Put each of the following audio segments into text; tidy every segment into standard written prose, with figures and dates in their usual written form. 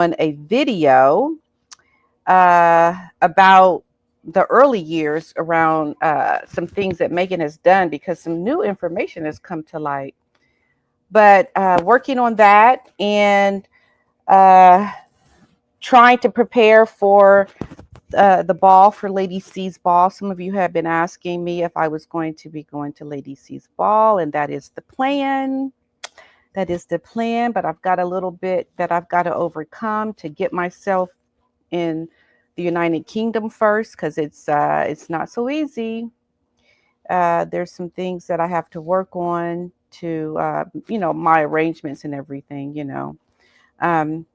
on a video about the early years around some things that Meghan has done because some new information has come to light. But working on that and uh, trying to prepare for the ball for Lady C's ball. Some of you have been asking me if I was going to be going to Lady C's ball, and that is the plan. That is the plan, but I've got a little bit that I've got to overcome to get myself in the United Kingdom first, because it's not so easy. There's some things that I have to work on to my arrangements and everything. Um,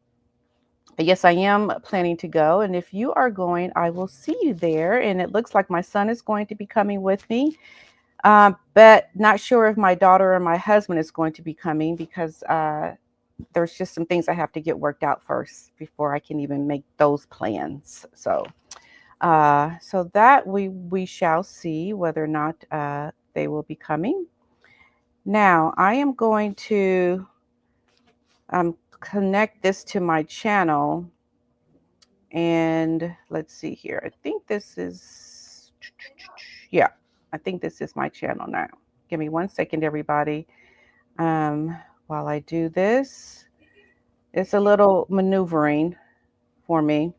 but yes, I am planning to go, and if you are going, I will see you there. And it looks like my son is going to be coming with me. But not sure if my daughter or my husband is going to be coming because there's just some things I have to get worked out first before I can even make those plans. So that we shall see whether or not they will be coming. Now I am going to connect this to my channel, and let's see here. I think this is, yeah, I think this is my channel now. Give me 1 second, everybody. While I do this, it's a little maneuvering for me.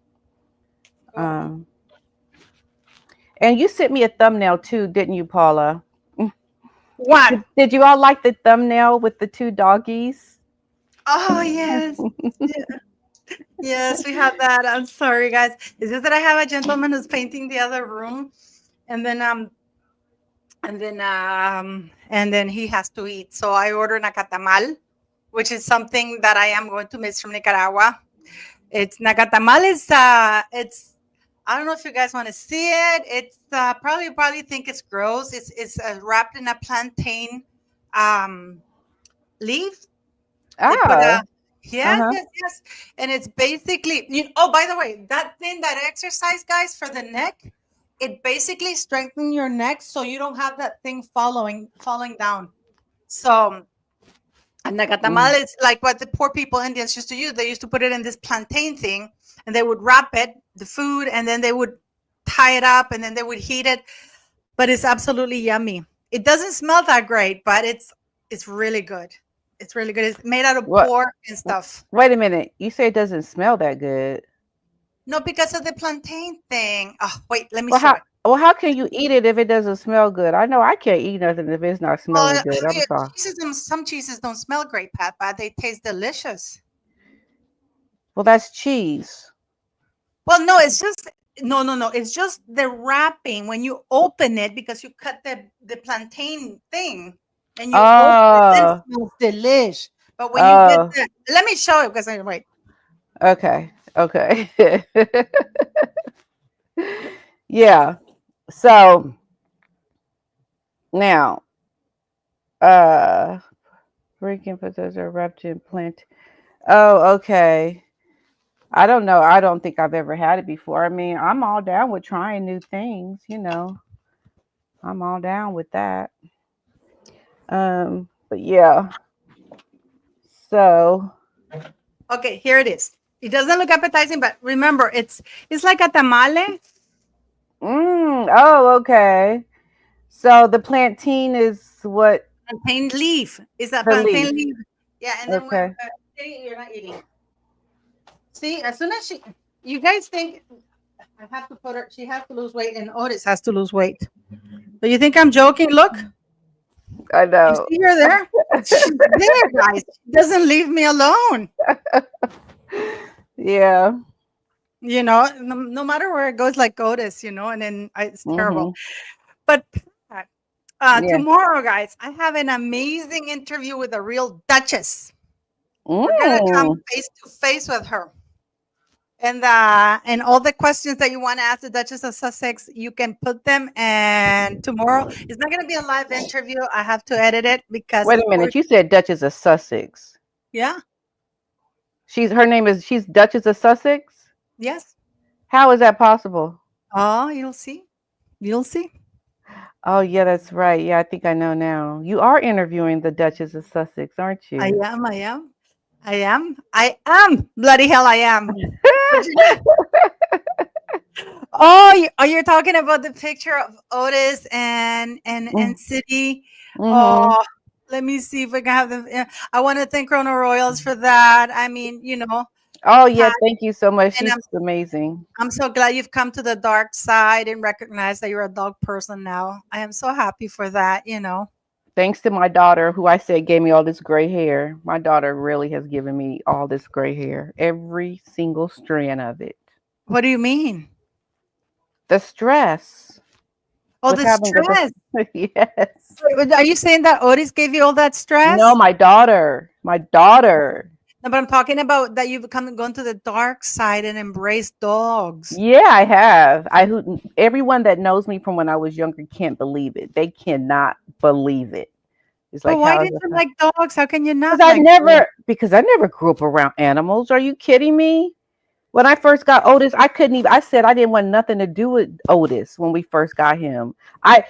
And you sent me a thumbnail too, didn't you, Paula? What? Did you all like the thumbnail with the two doggies? Oh, yes. Yes, we have that. I'm sorry, guys. It's just that I have a gentleman who's painting the other room, and then he has to eat. So I ordered nacatamal, which is something that I am going to miss from Nicaragua. It's nacatamal is it's I don't know if you guys want to see it. It's probably think it's gross. It's wrapped in a plantain leaf. They put Oh, a yes, uh-huh. yes, yes, and it's basically oh, by the way, that thing, that exercise, guys, for the neck, it basically strengthens your neck so you don't have that thing falling down. So and Mm. nacatamal is like what the poor people Indians used to use. They used to put it in this plantain thing, and they would wrap it, the food, and then they would tie it up, and then they would heat it. But it's absolutely yummy. It doesn't smell that great, but it's really good. It's really good. It's made out of What? pork and stuff. Wait a minute. You say it doesn't smell that good. No, because of the plantain thing. Oh, wait, let me Well, show how it. well how can you eat it if it doesn't smell good? I know I can't eat nothing if it's not smelling Well, good. I'm yeah, sorry. some cheeses don't smell great, Pat, but they taste delicious. Well, that's cheese. Well, no, it's just no, no, no. It's just the wrapping when you open it, because you cut the plantain thing and you open it, then it Oh, smells delish. But when you get oh, the, let me show it because I wait. okay, okay. Yeah. So now, uh, freaking potatoes are wrapped in plant. Oh, okay. I don't know. I don't think I've ever had it before. I mean, I'm all down with trying new things. I'm all down with that. But yeah. So, Okay, here it is. It doesn't look appetizing, but remember, it's like a tamale. oh, okay. So the plantain is what Plantain leaf. It's a the plantain leaf. leaf. Yeah, and then when Okay. see, you're not eating. See, as soon as you guys think I have to put her, she has to lose weight, and Otis has to lose weight. Do you think I'm joking? Look, I you know. see her there? She's there, guys. She doesn't leave me alone. Yeah. No matter where it goes, like Otis, and then it's terrible. Mhm. But Yeah. tomorrow, guys, I have an amazing interview with a real Duchess. We're gonna come Mm. face to face with her. And all the questions that you want to ask the Duchess of Sussex, you can put them. And tomorrow, it's not going to be a live interview. I have to edit it because, Wait of a course, minute. You said Duchess of Sussex. yeah, She's Duchess of Sussex? yes. How is that possible? Oh, you'll see. You'll see. Oh, yeah, that's right. Yeah, I think I know now. You are interviewing the Duchess of Sussex, aren't I you? am. I am. I am. I am. Bloody hell, I am. But oh, you're talking about the picture of Otis and City. Mm-hmm. Oh, let me see if I can have the. I want to thank Chrono Royals for that. I mean, Oh yeah, Pat, thank you so much. and She's amazing. I'm so glad you've come to the dark side and recognize that you're a dog person now. I am so happy for that. Thanks to my daughter, who I said gave me all this gray hair. My daughter really has given me all this gray hair, every single strand of it. What do you mean? The stress Oh, with the having stress. a yes. Are you saying that Otis gave you all that No, stress? my daughter. My daughter. No, but I'm talking about that you've gone to the dark side and embraced dogs. Yeah, I have. Everyone that knows me from when I was younger can't believe it. They cannot believe it. It's But like why how is didn't it? you like dogs? How can you not Because like dogs? I never grew up around animals. Are you kidding me? When I first got Otis, I couldn't even. I said I didn't want nothing to do with Otis when we first got him. I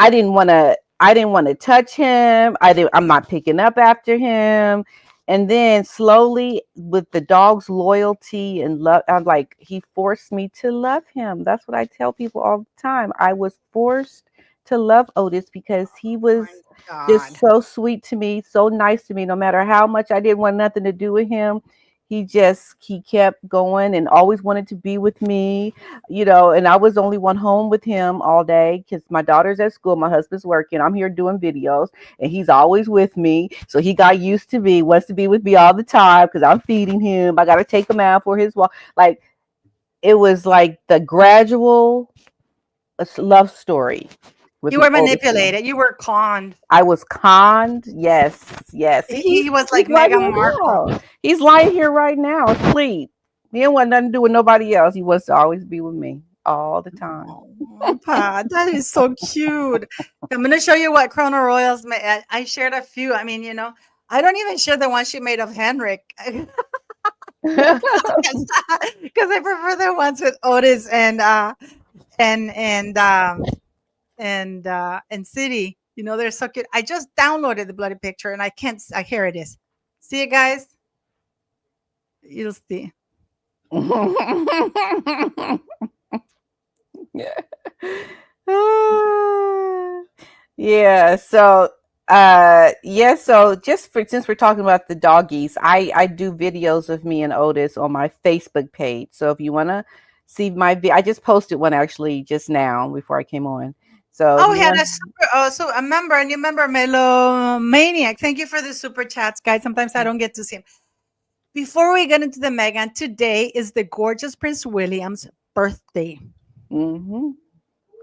didn't want to. I didn't want to touch him. I'm not picking up after him. And then slowly, with the dog's loyalty and love, I'm like, he forced me to love him. That's what I tell people all the time. I was forced to love Otis because he was My just God. so sweet to me, so nice to me. No matter how much I didn't want nothing to do with him, he kept going and always wanted to be with me, and I was the only one home with him all day because my daughter's at school, my husband's working, I'm here doing videos, and he's always with me. So he got used to me, wants to be with me all the time because I'm feeding him, I got to take him out for his walk. Like, it was like the gradual love story with You my were oldest son. manipulated. You were conned. I was conned. Yes, yes. He was He's like right Meghan here Markle. now. He's lying here right now, asleep. He didn't want nothing to do with nobody else. He wants to always be with me all the time. Oh, Pat, that is so cute. I'm going to show you what Chrono Royals made. I shared a few. I mean, I don't even share the one she made of Henrik because I prefer the ones with Otis and and um and City. They're so cute. I just downloaded the bloody picture and I can't. Here it is. See it, guys. You'll see. Yeah. Yeah. So, so just for since we're talking about the doggies, I do videos of me and Otis on my Facebook page. So if you want to see I just posted one actually just now before I came on. So if Oh, you yeah, want, that's super. Oh, so a member, and you remember Melo Maniac. Thank you for the super chats, guys. Sometimes I don't get to see him. Before we get into the Meghan, today is the gorgeous Prince William's birthday. mm-hmm.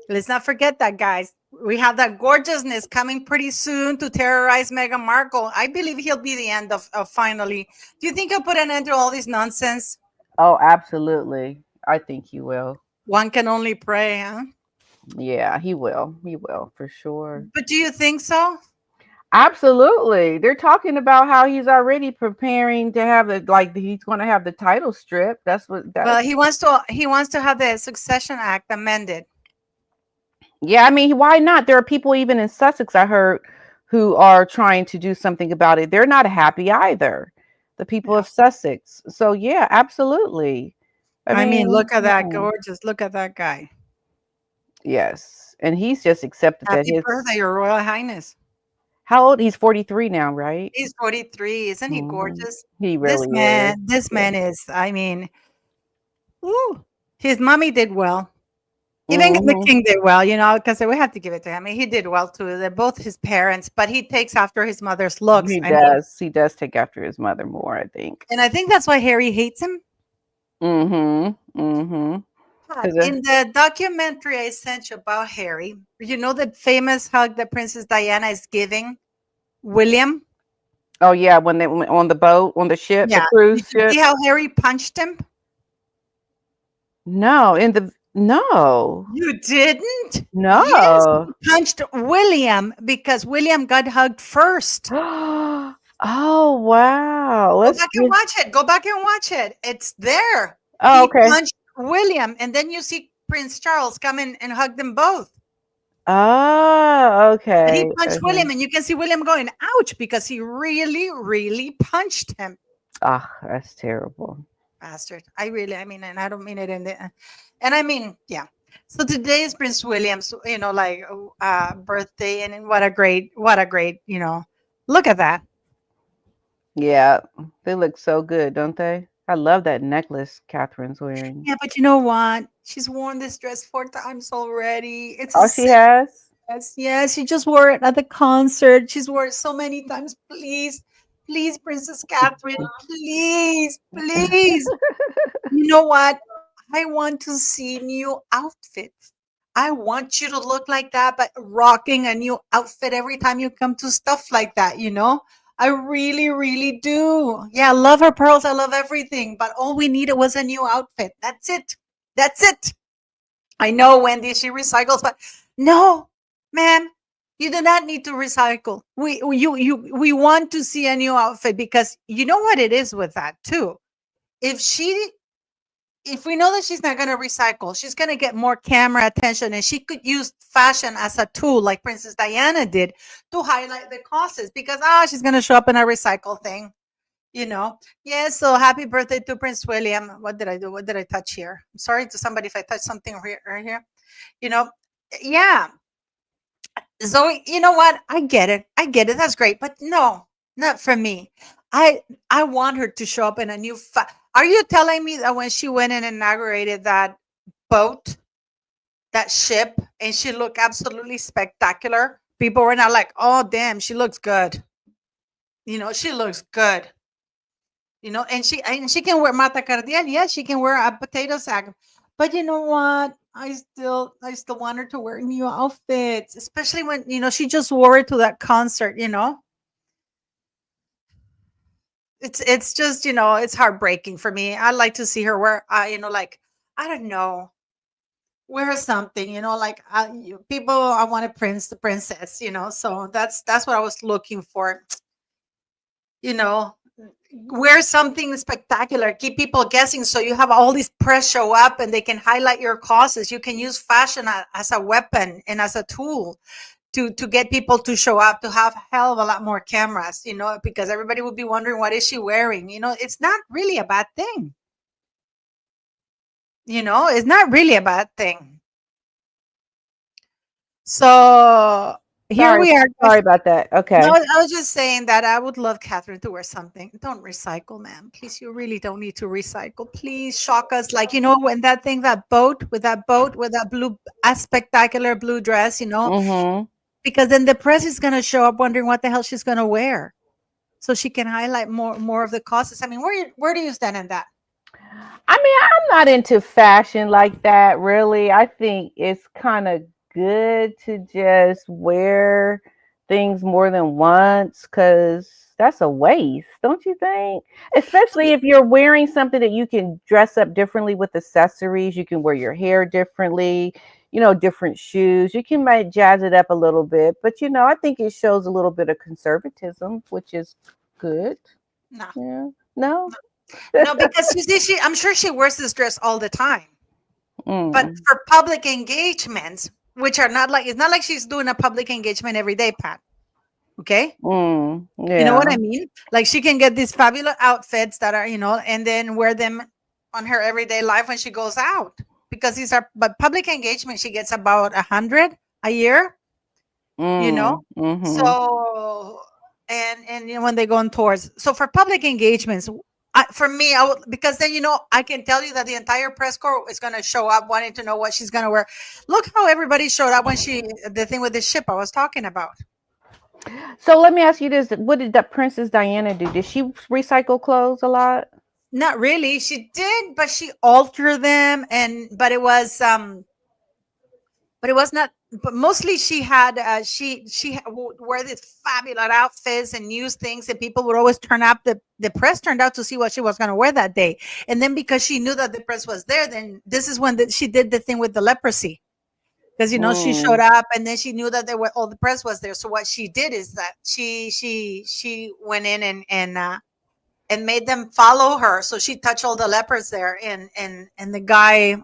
Let's not forget that, guys. We have that gorgeousness coming pretty soon to terrorize Meghan Markle. I believe he'll be the end of finally. Do you think he'll put an end to all this nonsense? Oh, absolutely. I think he will. One can only pray, huh? Yeah, he will. He will for sure. But do you think so? Absolutely. They're talking about how he's already preparing to have he's going to have the title strip. That's what Well, that's. he wants to have the Succession Act amended. Yeah, I mean, why not? There are people even in Sussex I heard who are trying to do something about it. They're not happy either. The people Yeah. of Sussex. So yeah, absolutely. I I mean, mean, look at that yeah. gorgeous. Look at that guy. Yes. And he's just accepted that Happy his birthday, Your Royal Highness. how old? He's 43 now, right? He's 43. Isn't he Mhm. gorgeous? He This really is. man, this Yeah. man is, I mean, ooh, his mommy did well. Even the Mhm. king did well, because we have to give it to him. He did well too. They're both his parents, but he takes after his mother's looks. He I mean, does. He does take after his mother more, I think. and I think that's why Harry hates him. Mhm. Mhm. But 'Cause, in the documentary I sent you about Harry, the famous hug that Princess Diana is giving William? oh yeah, when they went on the boat, on the ship, the Yeah. Did cruise you ship. see how Harry punched him? No, no. You didn't? Yes. No. He punched William because William got hugged first. Oh wow. Go Let's back and get watch it. Go back and watch it. It's there. Oh, He okay. punched William, and then you see Prince Charles come in and hug them both. Oh, But okay. he punched Okay. William, and you can see William going, ouch, because he really, really punched him. Ah, that's terrible. Bastard. I mean, and I don't mean it in the, and I mean, yeah. So today is Prince William's, like birthday, and what a great, look at that. Yeah, they look so good, don't they? I love that necklace Catherine's wearing. Yeah, but you know what? She's worn this dress 4 times already. It's a Oh, she sick has? dress. Yeah, she just wore it at the concert. She's worn it so many times. Please, please, Princess Catherine, please, please. You know what? I want to see new outfits. I want you to look like that, but rocking a new outfit every time you come to stuff like that. I really, really do. Yeah, I love her pearls. I love everything. But all we needed was a new outfit. That's it. That's it. I know, Wendy, she recycles, but no, ma'am, you do not need to recycle. We want to see a new outfit because you know what it is with that too. If she if we know that she's not going to recycle, she's going to get more camera attention, and she could use fashion as a tool like Princess Diana did to highlight the causes because she's going to show up in a recycle thing. Yes, so happy birthday to Prince William. What did I do? What did I touch here? I'm sorry to somebody if I touched something right here. You know, yeah. Zoe, you know what? I get it. I get it. That's great. But no, not for me. I want her to show up in a new Are you telling me that when she went and inaugurated that boat, that ship, and she looked absolutely spectacular, people were not like, "Oh, damn, she looks good." She looks good. And she can wear mata cardial. Yes, she can wear a potato sack. But you know what? I still want her to wear new outfits, especially when she just wore it to that concert. It's just it's heartbreaking for me. I like to see her wear like I don't know, wear something, like people. I want a prince, the princess, so that's what I was looking for. you know Wear something spectacular, keep people guessing, so you have all these press show up and they can highlight your causes. You can use fashion as a weapon and as a tool to get people to show up, to have hell of a lot more cameras, because everybody will be wondering what is she wearing. It's not really a bad thing. It's not really a bad thing. So here Sorry, we are, sorry guys. about that. No, Okay. I was just saying that I would love Catherine to wear something. Don't recycle, ma'am. Please, you really don't need to recycle. Please shock us. Like, when that thing, that blue, a spectacular blue dress, Mm-hmm. because then the press is going to show up wondering what the hell she's going to wear. So she can highlight more of the causes. I mean, where do you stand in that? I mean, I'm not into fashion like that, really. I think it's kind of good to just wear things more than once because that's a waste, don't you think? Especially if you're wearing something that you can dress up differently with accessories. You can wear your hair differently, different shoes. You can might jazz it up a little bit, but I think it shows a little bit of conservatism, which is good. No, Yeah. No? no, because you see, I'm sure she wears this dress all the time. But Mm. for public engagements, which are not like, it's not like she's doing a public engagement every day, Pat. Okay. You know what Yeah. I mean? Like she can get these fabulous outfits that are, and then wear them on her everyday life when she goes out. Because these are, but public engagement, she gets about 100 a year, you know? Mhm. So, and when they go on tours. So for public engagements, for me, I would, because then, I can tell you that the entire press corps is going to show up wanting to know what she's going to wear. Look how everybody showed up when the thing with the ship I was talking about. So let me ask you this: what did that Princess Diana do? Did she recycle clothes a lot? Not really. She did, but she altered them, but it was not. But mostly, she had would wear these fabulous outfits and use things, and people would always turn up. The press turned out to see what she was going to wear that day, and then because she knew that the press was there, then this is when she did the thing with the leprosy, because she showed Mm. up, and then she knew that all the press was there. So what she did is that she went in and made them follow her. So she touched all the lepers there, and the guy,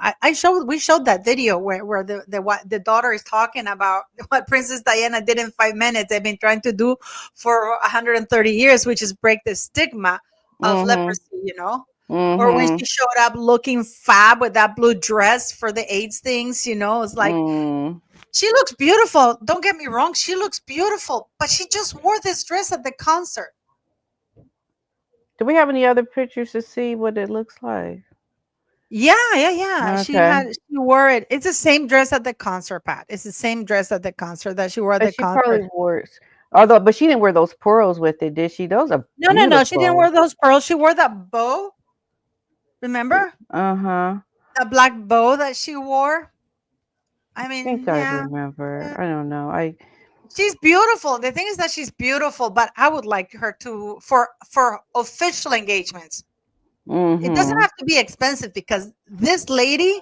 we showed that video where the daughter is talking about what Princess Diana did in 5 minutes. They've been trying to do for 130 years, which is break the stigma of Mhm. leprosy, you know? Or when Mhm. she showed up looking fab with that blue dress for the AIDS things, it's like Mm. she looks beautiful. Don't get me wrong, she looks beautiful, but she just wore this dress at the concert. Do we have any other pictures to see what it looks like? Yeah, yeah, yeah. Okay. She wore it. It's the same dress at the concert, Pat. It's the same dress at the concert that she wore at But the she probably concert. wore although but she didn't wear those pearls with it, did she? Those are No, no, no. She didn't beautiful. wear those pearls. She wore that bow. Remember Uh-huh. that black bow that she wore? I I think mean, I yeah, remember. yeah. I don't know. I She's beautiful. The thing is that she's beautiful, but I would like her to for official engagements. It doesn't Mhm. have to be expensive because this lady,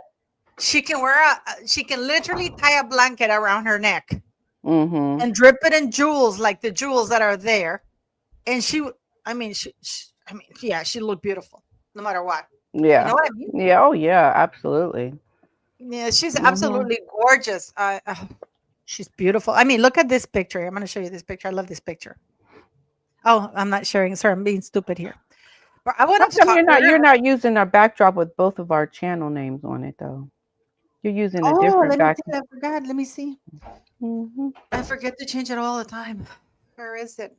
she can literally tie a blanket around her neck Mhm. and drip it in jewels like the jewels that are there. And I mean, yeah, she looked beautiful no matter what. You know Yeah. what I mean? Yeah, oh yeah, absolutely. Yeah, she's Mhm. absolutely gorgeous. She's beautiful. I mean, look at this picture. I'm going to show you this picture. I love this picture. Oh, I'm not sharing. Sorry, I'm being stupid here. But I How wanted to come talk. you're not using our backdrop with both of our channel names on it though? You're using a Oh, different let me back. see. I forgot. Let me see. Mhm. I forget to change it all the time. Where is it?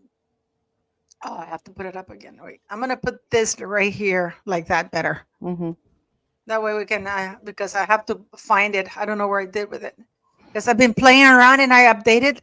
Oh, I have to put it up again. Wait, I'm gonna put this right here, like that, better. Mhm. That way we can, because I have to find it. I don't know where I did with it. Because I've been playing around and I updated.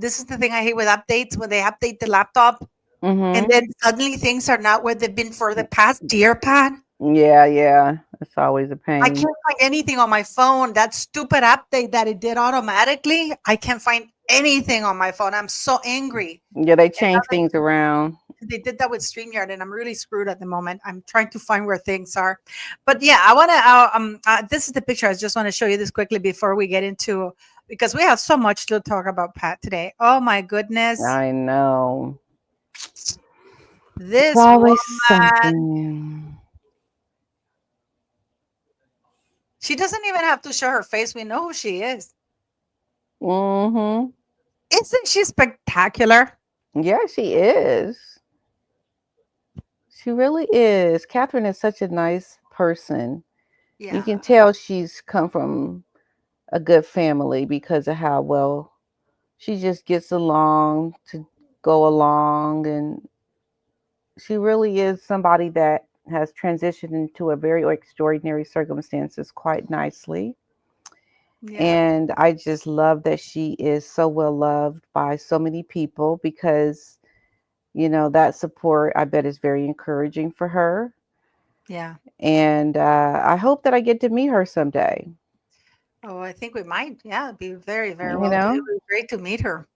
This is the thing I hate with updates when they update the laptop and Mhm. then suddenly things are not where they've been for the past year, Pat. Yeah, yeah. It's always a I pain. can't find anything on my phone. That stupid update that it did automatically, I can't find anything on my phone. I'm so angry. Yeah, they And now change things around. they did that with StreamYard, and I'm really screwed at the moment. I'm trying to find where things are. But yeah, I want to. This is the picture. I just want to show you this quickly before we get into, because we have so much to talk about, Pat, today. Oh my goodness, I know. It's this always woman. something. She doesn't even have to show her face. We know who she is. Mhm. Isn't she spectacular? Yeah, she is. She really is. Catherine is such a nice person. You can Yeah. tell she's come from a good family because of how well she just gets along to go along, and she really is somebody that has transitioned into a very extraordinary circumstances quite nicely. Yeah. And I just love that she is so well loved by so many people because, that support I bet is very encouraging for her. Yeah. And I hope that I get to meet her someday. Oh, I think we might. Yeah, it'd be very, very You well. It know? would be great to meet her.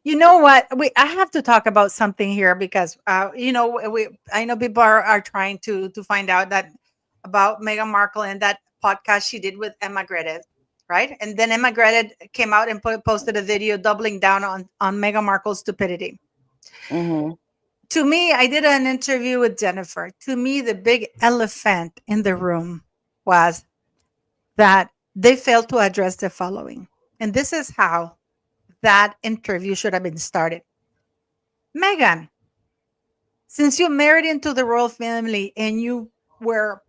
You know what? I have to talk about something here because we I know people are trying to find out that about Meghan Markle and that podcast she did with Emma Grede, right? And then Emma Grede came out and posted a video doubling down on Meghan Markle's stupidity. Mhm. To me, I did an interview with Jennifer. To me, the big elephant in the room was that they failed to address the following. And this is how that interview should have been started. Megan, since you married into the royal family and you were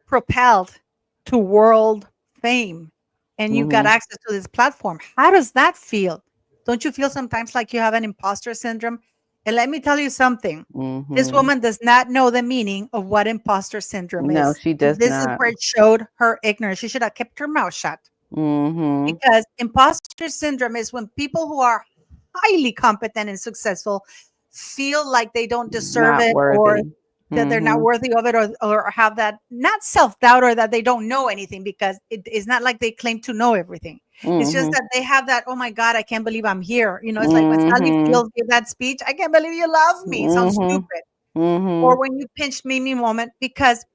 propelled to world fame and you got Mhm. access to this platform, how does that feel? Don't you feel sometimes like you have an imposter syndrome? And let me tell you something. This Mhm. woman does not know the meaning of what imposter syndrome No, is. she And does this is not. where it showed her ignorance. She should have kept her mouth shut. Mhm. Because imposter syndrome is when people who are highly competent and successful feel like they don't deserve Not it or worthy. that they're not Mhm. worthy of it or have that not self-doubt or that they don't know anything because it is not like they claim to know everything. It's just Mhm. that they have that, oh my God, I can't believe I'm here. It's like when Sally Mhm. Fields gave that speech, I can't believe you love me. It sounds Mhm. stupid. Or Mhm. when you pinched me moment, because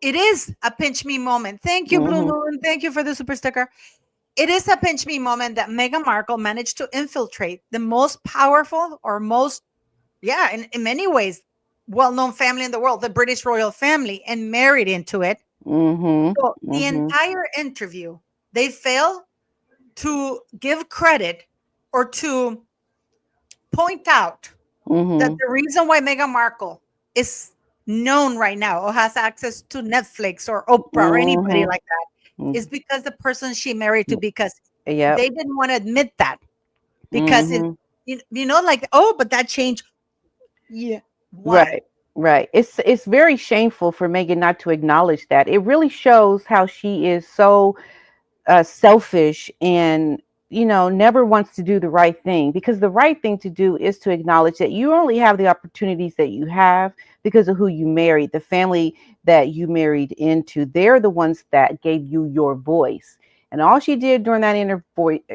it is a pinch me moment. Thank you, Blue Mhm. Moon. Thank you for the super sticker. It is a pinch me moment that Meghan Markle managed to infiltrate the most powerful or most, yeah, in many ways, well known family in the world, the British royal family, and married into it. Mhm. So the Mhm. entire interview, they fail to give credit or to point out that Mhm. the reason why Meghan Markle is known right now or has access to Netflix or Oprah or anybody Mhm. like that is because the person she married to, because Yep. they didn't want to admit that, because Mhm. like, oh, but that changed. Yeah. Why? Right. Right. It's very shameful for Megan not to acknowledge that. It really shows how she is so selfish and never wants to do the right thing, because the right thing to do is to acknowledge that you only have the opportunities that you have because of who you married, the family that you married into. They're the ones that gave you your voice, and all she did during that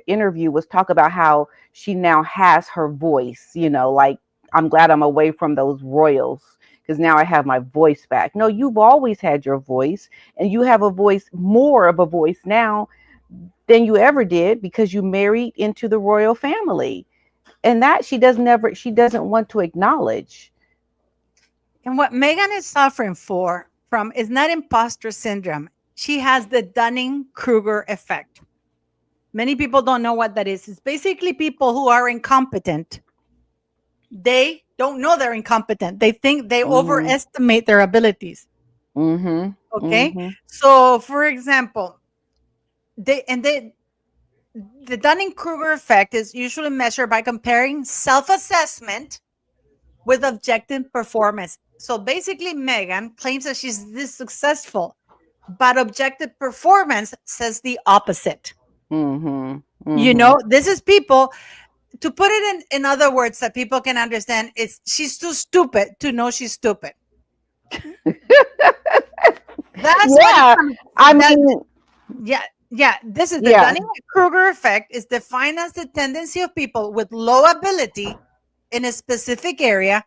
interview was talk about how she now has her voice, like, I'm glad I'm away from those royals because now I have my voice back. No, you've always had your voice, and you have a voice, more of a voice now than you ever did, because you married into the royal family. And that she doesn't want to acknowledge. And what Megan is suffering from is not imposter syndrome. She has the Dunning-Kruger effect. Many people don't know what that is. It's basically people who are incompetent. They don't know they're incompetent. They think they Mhm. overestimate their abilities. Mhm. Okay? Mhm. So, for example, the Dunning-Kruger effect is usually measured by comparing self-assessment with objective performance. So basically, Megan claims that she's this successful, but objective performance says the opposite. Mhm. Mhm. This is people, to put it in other words that people can understand, it's she's too stupid to know she's stupid. That's what it's Yeah. I that mean, yeah, yeah. This is the yeah. Dunning-Kruger effect, is defined as the tendency of people with low ability in a specific area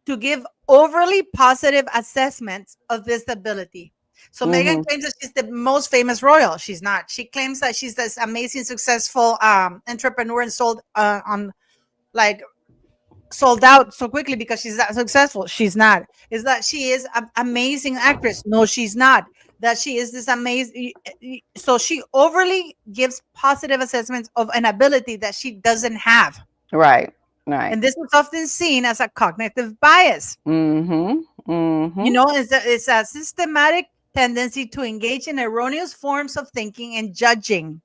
to give overly positive assessments of this ability. So Megan Mhm. claims that she's the most famous royal. She's not. She claims that she's this amazing, successful entrepreneur and like sold out so quickly because she's that successful. She's not. Is that she is an amazing actress? No, she's not. That she is this amazing. So she overly gives positive assessments of an ability that she doesn't have. Right. Right. And this is often seen as a cognitive bias. Mhm. Mhm. It's a systematic tendency to engage in erroneous forms of thinking and judging.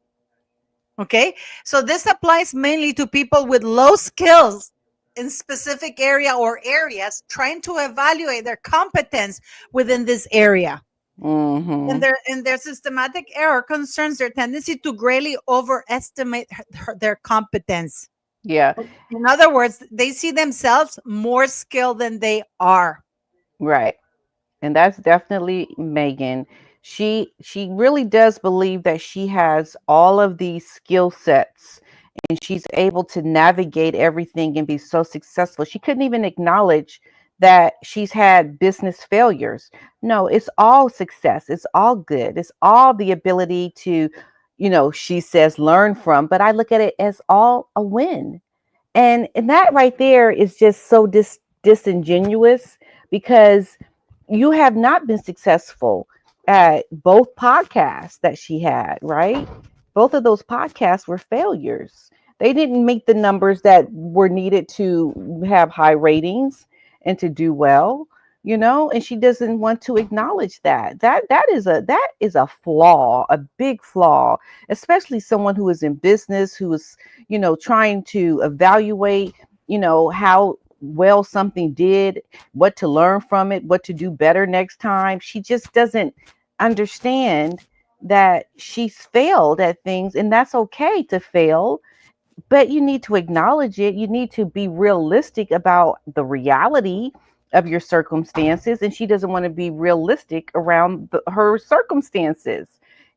Okay. So this applies mainly to people with low skills in specific area or areas, trying to evaluate their competence within this area. And Mhm. their systematic error concerns their tendency to greatly overestimate their competence. Yeah. In other words, they see themselves more skilled than they are. Right. And that's definitely Megan. She really does believe that she has all of these skill sets, and she's able to navigate everything and be so successful. She couldn't even acknowledge that she's had business failures. No, it's all success. It's all good. It's all the ability to, she says, learn from, but I look at it as all a win. And that right there is just so disingenuous, because you have not been successful at both podcasts that she had, right? Both of those podcasts were failures. They didn't make the numbers that were needed to have high ratings and to do well, and she doesn't want to acknowledge that. That is a flaw, a big flaw, especially someone who is in business, who is, trying to evaluate, how well something did, what to learn from it, what to do better next time. She just doesn't understand that she's failed at things, and that's okay to fail, but you need to acknowledge it. You need to be realistic about the reality of your circumstances, and she doesn't want to be realistic around her circumstances.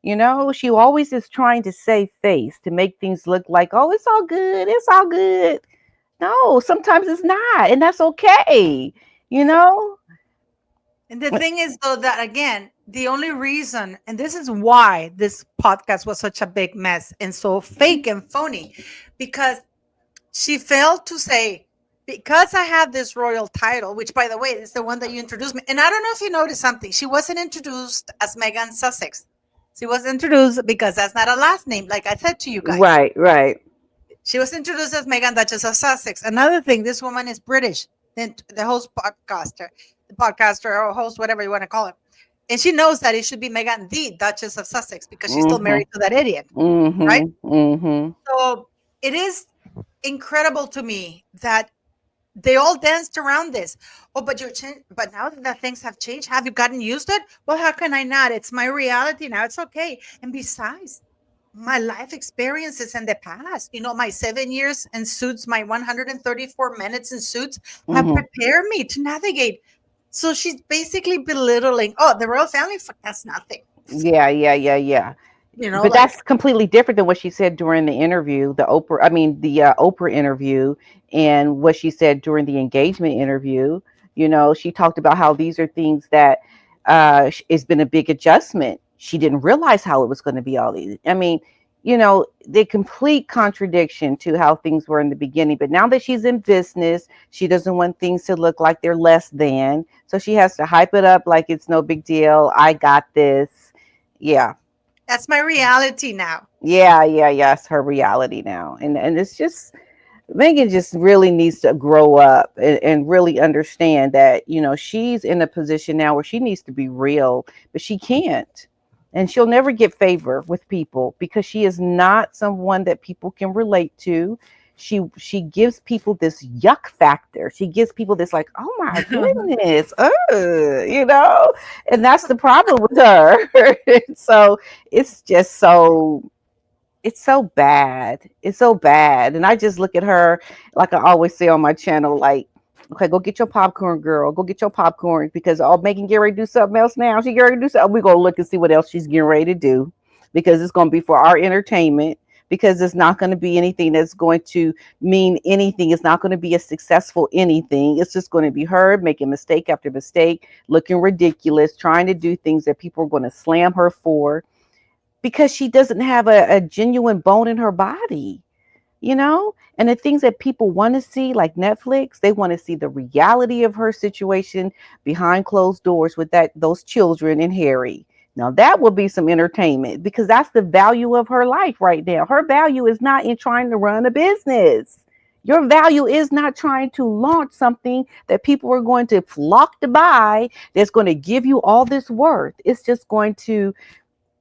She always is trying to save face, to make things look like, oh, it's all good, it's all good. No, sometimes it's not, and that's okay. You know? And the thing is, though, that again, the only reason, and this is why this podcast was such a big mess and so fake and phony, because she failed to say, because I have this royal title, which, by the way, is the one that you introduced me. And I don't know if you noticed something. She wasn't introduced as Meghan Sussex. She was introduced because that's not a last name, like I said to you guys. Right, right. She was introduced as Meghan, Duchess of Sussex. Another thing, this woman is British, the host podcaster. podcaster or host, whatever you want to call it. And she knows that it should be Meghan, the Duchess of Sussex, because she's still Mhm. married to that idiot, right? Mhm. Mhm. So it is incredible to me that they all danced around this. Oh, but but now that things have changed, have you gotten used to it? Well, how can I not? It's my reality now. It's okay. And besides, my life experiences in the past, my 7 years in suits, my 134 minutes in suits have Mhm. prepared me to navigate. So she's basically belittling. Oh, the royal family, that's nothing. Yeah, yeah, yeah, yeah. But Like, that's completely different than what she said during the interview, the Oprah interview, and what she said during the engagement interview. She talked about how these are things that it's been a big adjustment. She didn't realize how it was going to be all these. I mean, the complete contradiction to how things were in the beginning. But now that she's in business, she doesn't want things to look like they're less than. So she has to hype it up like it's no big deal. I got this. Yeah. that's my reality now. Yeah, yeah, yeah. It's her reality now. And it's just Megan just really needs to grow up and really understand that, she's in a position now where she needs to be real, but she can't. And she'll never get favor with people because she is not someone that people can relate to. She gives people this yuck factor. She gives people this like, oh my goodness, and that's the problem with her. So it's just so bad. It's so bad. And I just look at her like I always say on my channel, like, okay, go get your popcorn, girl. Go get your popcorn because Megan get ready to do something else now. She get ready to do something. We're gonna look and see what else she's getting ready to do because it's gonna be for our entertainment. Because it's not going to be anything that's going to mean anything. It's not going to be a successful anything. It's just going to be her making mistake after mistake, looking ridiculous, trying to do things that people are going to slam her for because she doesn't have a genuine bone in her body. And the things that people want to see, like Netflix, they want to see the reality of her situation behind closed doors with those children and Harry. Now that will be some entertainment because that's the value of her life right now. Her value is not in trying to run a business. Your value is not trying to launch something that people are going to flock to buy that's going to give you all this worth. It's just going to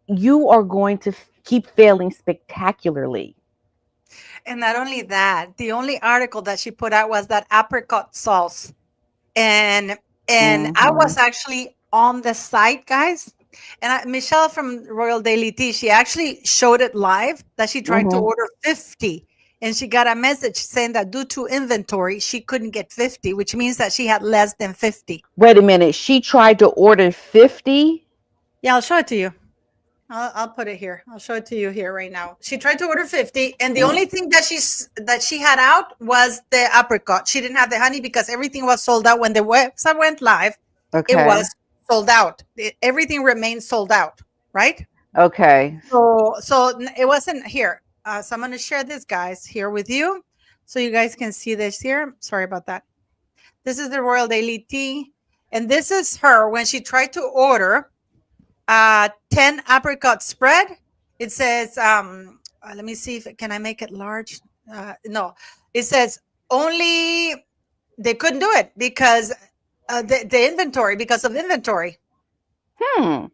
you are going to keep failing spectacularly. And not only that, the only article that she put out was that apricot sauce. And I Hmm. was actually on the site, guys. And Michelle from Royal Daily Tea, she actually showed it live that she tried to Hmm. order 50 and she got a message saying that due to inventory, she couldn't get 50, which means that she had less than 50. Wait a minute. She tried to order 50. Yeah, I'll show it to you. I'll put it here. I'll show it to you here right now. She tried to order 50, and the only thing that she had out was the apricot. She didn't have the honey because everything was sold out when the website went live. It Okay. was sold out. Everything remained sold out, right? Okay. So it wasn't here. So I'm going to share this, guys, here with you, so you guys can see this here. Sorry about that. This is the Royal Daily Tea, and this is her when she tried to order 10 apricot spread. It says, let me see if can I make it large. No, it says only they couldn't do it because the inventory, because of inventory. Hmm.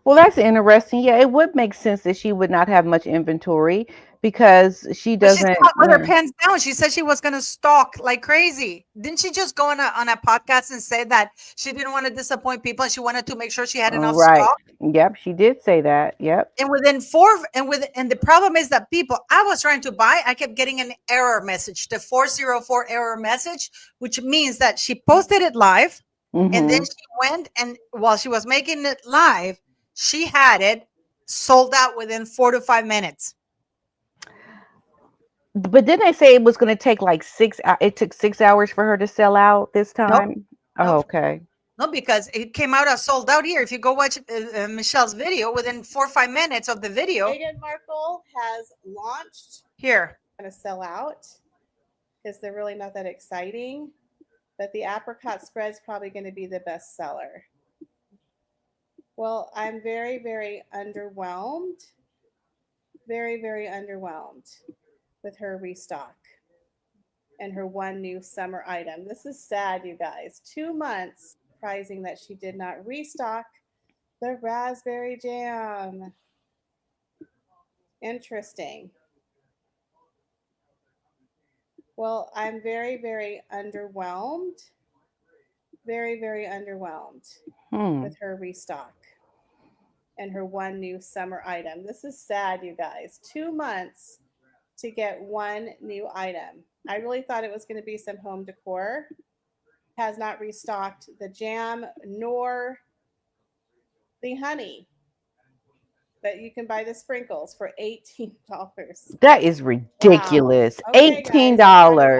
Well, that's interesting. Yeah, it would make sense that she would not have much inventory because she But she's doesn't. caught with her pants down. She said she was going to stalk like crazy. Didn't she just go on a podcast and say that she didn't want to disappoint people and she wanted to make sure she had enough Right. stock? Yep. She did say that. Yep. And within four, and the problem is that people I was trying to buy, I kept getting an error message, the 404 error message, which means that she posted it live, and then Hmm. she went, and while she was making it live, she had it sold out within 4 to 5 minutes. But didn't they say it was going to take like it took 6 hours for her to sell out this Nope, time? Oh, nope, okay. no, because it came out as sold out here. If you go watch Michelle's video, within 4 or 5 minutes of the video, Meghan Markle has launched, here. going to sell out because they're really not that exciting. But the apricot spread is probably going to be the best seller. Well, I'm very, very underwhelmed. Very, very underwhelmed with her restock and her one new summer item. This is sad, you guys. 2 months surprising that she did not restock the raspberry jam. Interesting. Well, I'm very, very underwhelmed. Very, very underwhelmed with her restock and her one new summer item. This is sad, you guys. 2 months to get one new item. I really thought it was going to be some home decor. Has not restocked the jam nor the honey. But you can buy the sprinkles for $18. That is ridiculous. Wow. Okay, guys, I'm trying to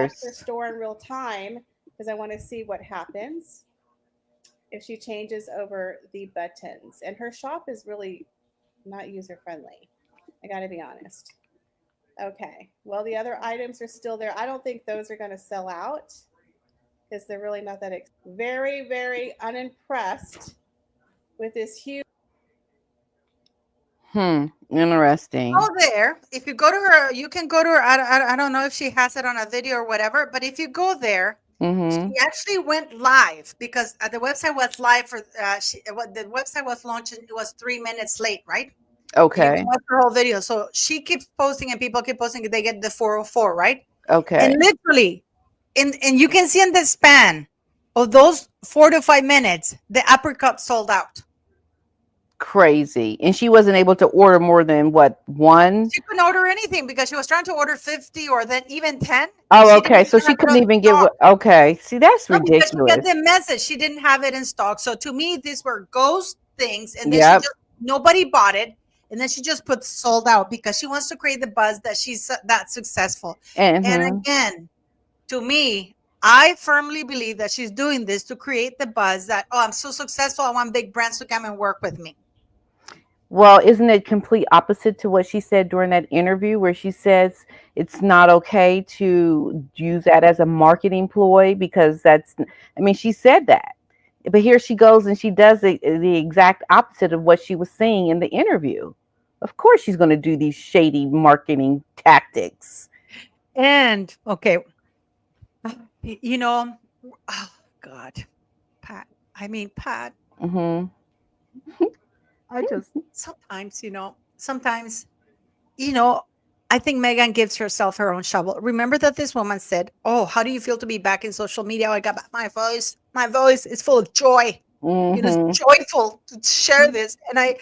watch the $18. store in real time because I want to see what happens if she changes over the buttons. And her shop is really not user friendly. I got to be honest. Okay. Well, the other items are still there. I don't think those are going to sell out because they're really not that very, very unimpressed with this huge. Interesting. Oh, there. If you go to her, you can go to her. I don't know if she has it on a video or whatever, but if you go there, she actually went live because the website was live for the website was launched. It was 3 minutes late, right? Okay. You can watch her whole video. So she keeps posting and people keep posting. They get the 404, right? Okay. And literally, and you can see in the span of those 4 to 5 minutes, the apricot sold out. Crazy. And she wasn't able to order more than what, one? She couldn't order anything because she was trying to order 50 or then even 10. Oh, okay. So she couldn't even get what? Okay. See, that's ridiculous. Because she got the message. She didn't have it in stock. So to me, these were ghost things. And then she just, nobody bought it. And then she just put sold out because she wants to create the buzz that she's that successful. And again, to me, I firmly believe that she's doing this to create the buzz that, oh, I'm so successful. I want big brands to come and work with me. Well, isn't it complete opposite to what she said during that interview where she says it's not okay to use that as a marketing ploy because that's, I mean, she said that. But here she goes and she does the exact opposite of what she was saying in the interview. Of course she's going to do these shady marketing tactics. And, okay, you know, oh, God, Pat. I just sometimes, I think Meghan gives herself her own shovel. Remember that this woman said, oh, how do you feel to be back in social media? Oh, I got back my voice. My voice is full of joy. It's joyful to share this. And I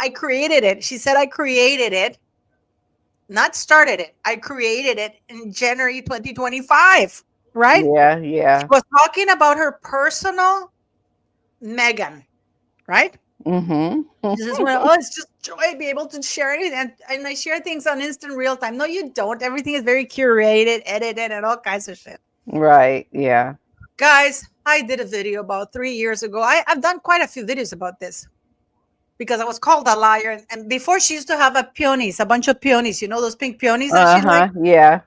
created it. She said, I created it, not started it. I created it in January 2025, right? Yeah. She was talking about her personal Meghan, right? This is when, it's just joy to be able to share it. And I share things on instant real time. No, you don't. Everything is very curated, edited, and all kinds of shit. Right. Yeah. Guys, I did a video about 3 years ago. I've done quite a few videos about this because I was called a liar. And before she used to have a bunch of peonies, those pink peonies that she liked. Yeah.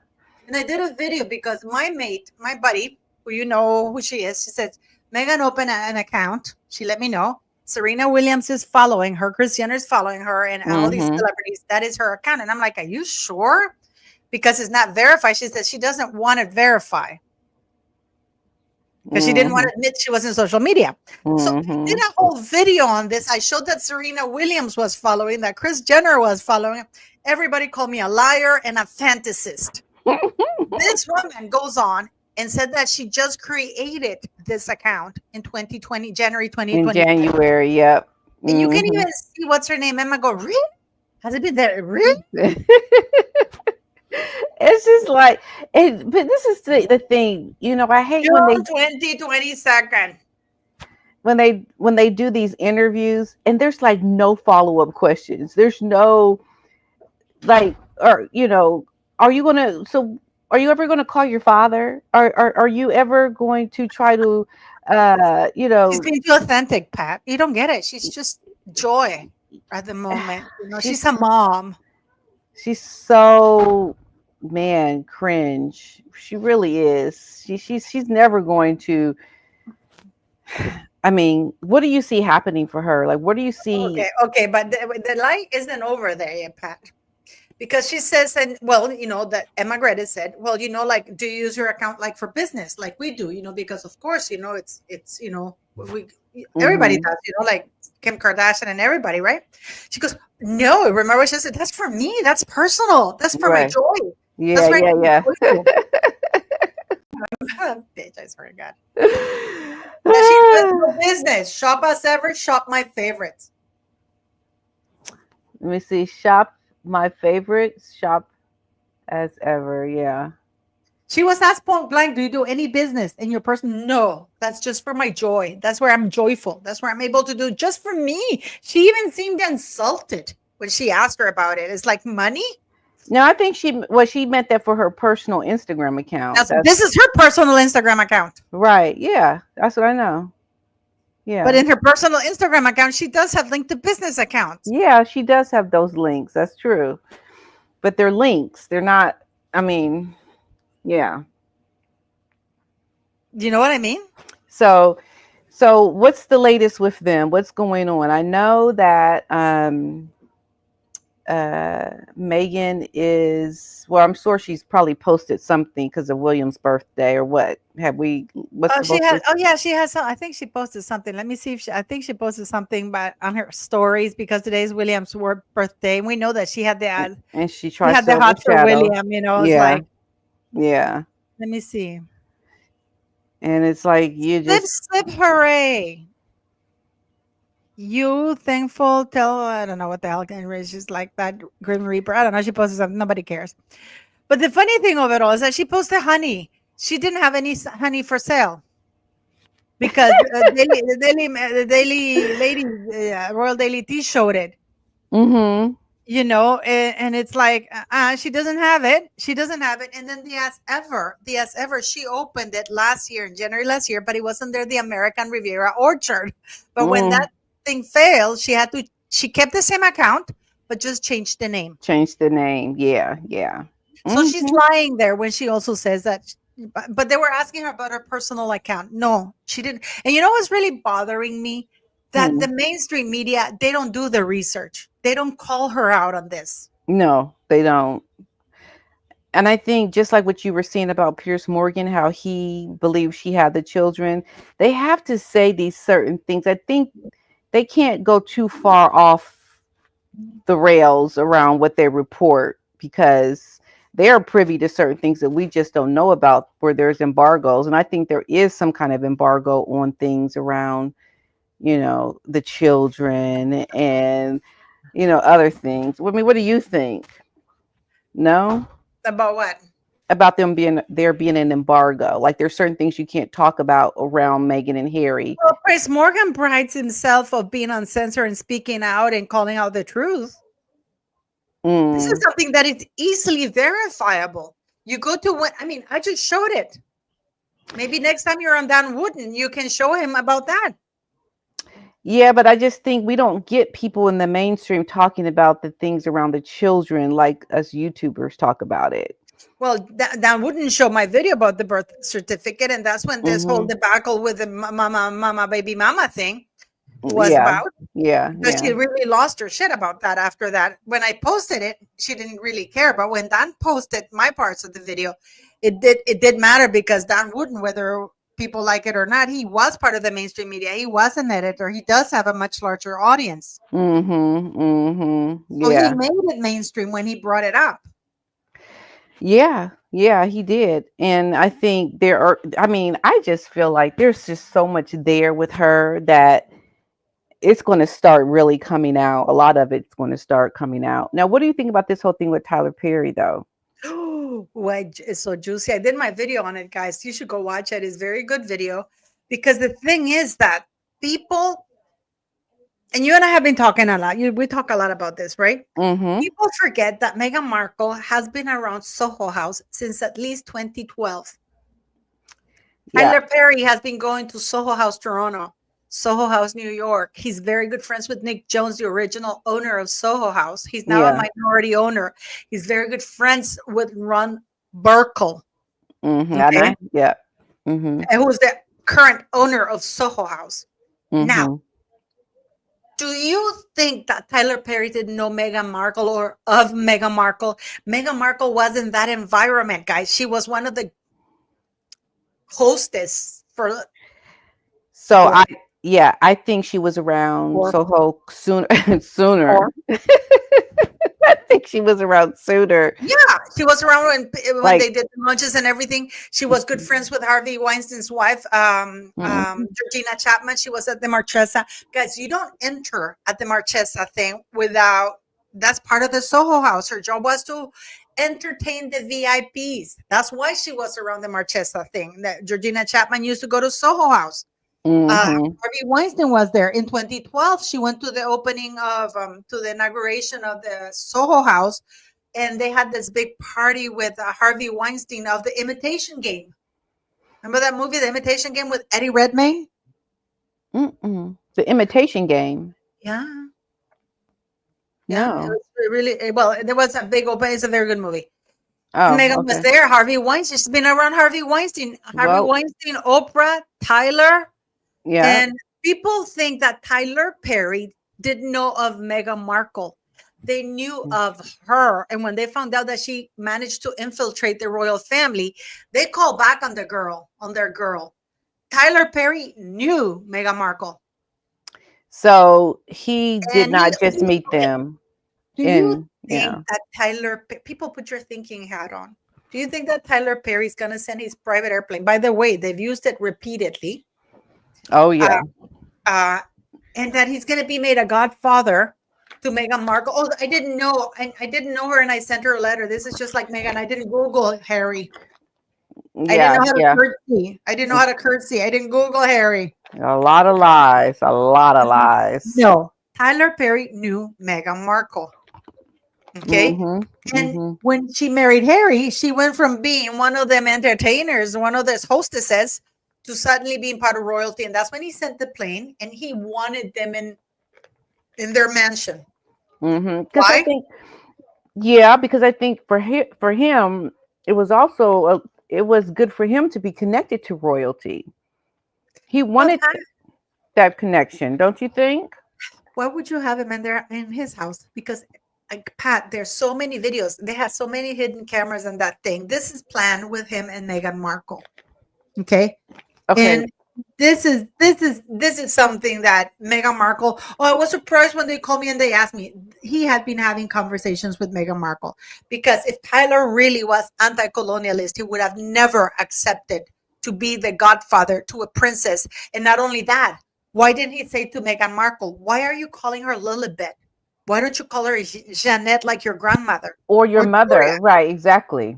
And I did a video because my buddy, who you know who she is, she said, Meghan opened an account. She let me know. Serena Williams is following her. Kris Jenner is following her, and all these celebrities. That is her account. And I'm like, are you sure? Because it's not verified. She said she doesn't want to verify because she didn't want to admit she was in social media. So I did a whole video on this. I showed that Serena Williams was following, that Kris Jenner was following. Everybody called me a liar and a fantasist. This woman goes on and said that she just created this account in 2020, January 2020. In January, yep. And you can even see what's her name. Emma go, really? Has it been there? Really? It's just like, but this is the thing, I hate when they 2022nd. When they do these interviews and there's like no follow-up questions. There's no like, or are you ever going to call your father? Are you ever going to try to, She's being too authentic, Pat. You don't get it. She's just joy at the moment. She's a mom. She's so, man, cringe. She really is. She's never going to. I mean, what do you see happening for her? Like, what do you see? Okay, but the light isn't over there yet, Pat. Because she says, and that Emma Greta said, like, do you use your account like for business, like we do, because of course, it's Everybody does, like Kim Kardashian and everybody, right? She goes, no, remember what she said? That's for me. That's personal. That's for my Right. joy. Yeah, That's right. yeah, Bitch, I swear to God. Yeah, she does no business. Shop as ever, shop my favorites. Let me see. Shop my favorites. Shop as ever. Yeah. She was asked point blank, do you do any business in your person? No, that's just for my joy. That's where I'm joyful. That's where I'm able to do just for me. She even seemed insulted when she asked her about it. It's like money. No, I think she meant that for her personal Instagram account. This is her personal Instagram account. Right. Yeah. That's what I know. Yeah. But in her personal Instagram account, she does have linked to business accounts. Yeah, she does have those links. That's true. But they're links. They're not, I mean, yeah. Do you know what I mean? So what's the latest with them? What's going on? I know that Meghan is, well, I'm sure she's probably posted something because of William's birthday or what. She has some, I think she posted something. Let me see if I think she posted something on her stories because today's William's birthday. And we know that she had the ad. And she tried had the hot for William, Yeah. It's like, yeah. Let me see. And it's like you just slip hooray. You thankful I don't know what the hell can raise. She's like that Grim Reaper. I don't know. She posted something. Nobody cares. But the funny thing of it all is that she posted honey. She didn't have any honey for sale because the daily lady, Royal Daily Tea showed it. Mm-hmm. And it's like she doesn't have it. She doesn't have it. And then the as ever, she opened it in January last year, but it wasn't there. The American Riviera Orchard. But when that thing failed, she kept the same account, but just changed the name. Yeah, yeah. So she's lying there when she also says that. But they were asking her about her personal account. No, she didn't. And you know what's really bothering me? That the mainstream media, they don't do the research. They don't call her out on this. No, they don't. And I think just like what you were saying about Piers Morgan, how he believed she had the children, they have to say these certain things. I think they can't go too far off the rails around what they report because they are privy to certain things that we just don't know about where there's embargoes. And I think there is some kind of embargo on things around, the children and, other things. I mean, what do you think? No? About what? About there being an embargo. Like there's certain things you can't talk about around Meghan and Harry. Well, Piers Morgan prides himself of being uncensored and speaking out and calling out the truth. This is something that is easily verifiable. You go to I just showed it. Maybe next time you're on Dan Wooden, you can show him about that. Yeah, but I just think we don't get people in the mainstream talking about the things around the children like us YouTubers talk about it. Well, Dan Wooden showed my video about the birth certificate, and that's when this whole debacle with the mama, baby mama thing was about. Yeah. But she really lost her shit about that after that. When I posted it, she didn't really care. But when Dan posted my parts of the video, it did matter because Dan Wooden, whether people like it or not, he was part of the mainstream media. He was an editor. He does have a much larger audience. Yeah. So he made it mainstream when he brought it up. Yeah, he did. And I think I just feel like there's just so much there with her that it's going to start really coming out. A lot of it's going to start coming out. Now, what do you think about this whole thing with Tyler Perry, though? Why it's so juicy. I did my video on it, guys. You should go watch it. It's a very good video because the thing is that people, and you and I have been talking a lot. We talk a lot about this, right? People forget that Meghan Markle has been around Soho House since at least 2012. Tyler Perry has been going to Soho House Toronto, Soho House New York. He's very good friends with Nick Jones, the original owner of Soho House. He's now a minority owner. He's very good friends with Ron Burkle. Okay? And who's the current owner of Soho House. Now, do you think that Tyler Perry didn't know Meghan Markle or of Meghan Markle? Meghan Markle was in that environment, guys. She was one of the hostess for. So Yeah, I think she was around Or Soho sooner. Sooner. or I think she was around sooner. yeah, she was around when Like, they did the launches and everything. She was good friends with Harvey Weinstein's wife, mhm, Georgina Chapman. She was at the Marchesa. Guys, you don't enter at the Marchesa thing without. That's part of the Soho House. Her job was to entertain the VIPs. That's why she was around the Marchesa thing. That Georgina Chapman used to go to Soho House. mhm, Harvey Weinstein was there in 2012. She went to the opening of to the inauguration of the Soho House, and they had this big party with Harvey Weinstein of the Imitation Game. Remember that movie, The Imitation Game, with Eddie Redmayne? mm-mm. The Imitation Game. Yeah, yeah. It No. was really well. There was a big open. It's a very good movie. And Oh, Megan was okay. there. Harvey Weinstein. She's been around Harvey Weinstein. Harvey Well, Weinstein, Oprah, Tyler. yeah. And people think that Tyler Perry didn't know of Meghan Markle. They knew of her. And when they found out that she managed to infiltrate the royal family, they called back on their girl. Tyler Perry knew Meghan Markle. So he did And not just he meet okay, them do you in, think yeah. that people put your thinking hat on? Do you think that Tyler Perry is going to send his private airplane? By the way, they've used it repeatedly. Oh, Uh, yeah. uh, and that he's going to be made a godfather to Meghan Markle. Oh, I didn't know. I didn't know her, and I sent her a letter. This is just like Meghan. I didn't Google Harry. I didn't Yeah, know how to yeah. curtsy. I didn't know how to curtsy. I didn't Google Harry. A lot of lies. A lot of lies. No, Tyler Perry knew Meghan Markle. Okay. Mhm. And Mhm. when she married Harry, she went from being one of them entertainers, one of those hostesses, to suddenly being part of royalty. And that's when he sent the plane and he wanted them in their mansion. Mhm. Because I Why? think, yeah, because I think for him, it was also it was good for him to be connected to royalty. He Well, wanted that connection, don't you think? why would you have him in there in his house? Because like Pat, there's so many videos. They have so many hidden cameras in that thing. This is planned with him and Meghan Markle. Okay. Okay. And this is something that Meghan Markle. Oh, I was surprised when they called me and they asked me. He had been having conversations with Meghan Markle because if Tyler really was anti-colonialist, he would have never accepted to be the godfather to a princess. And not only that, why didn't he say to Meghan Markle, "Why are you calling her Lilibet? Why don't you call her Jeannette like your grandmother Or your or Gloria?" mother, right? Exactly.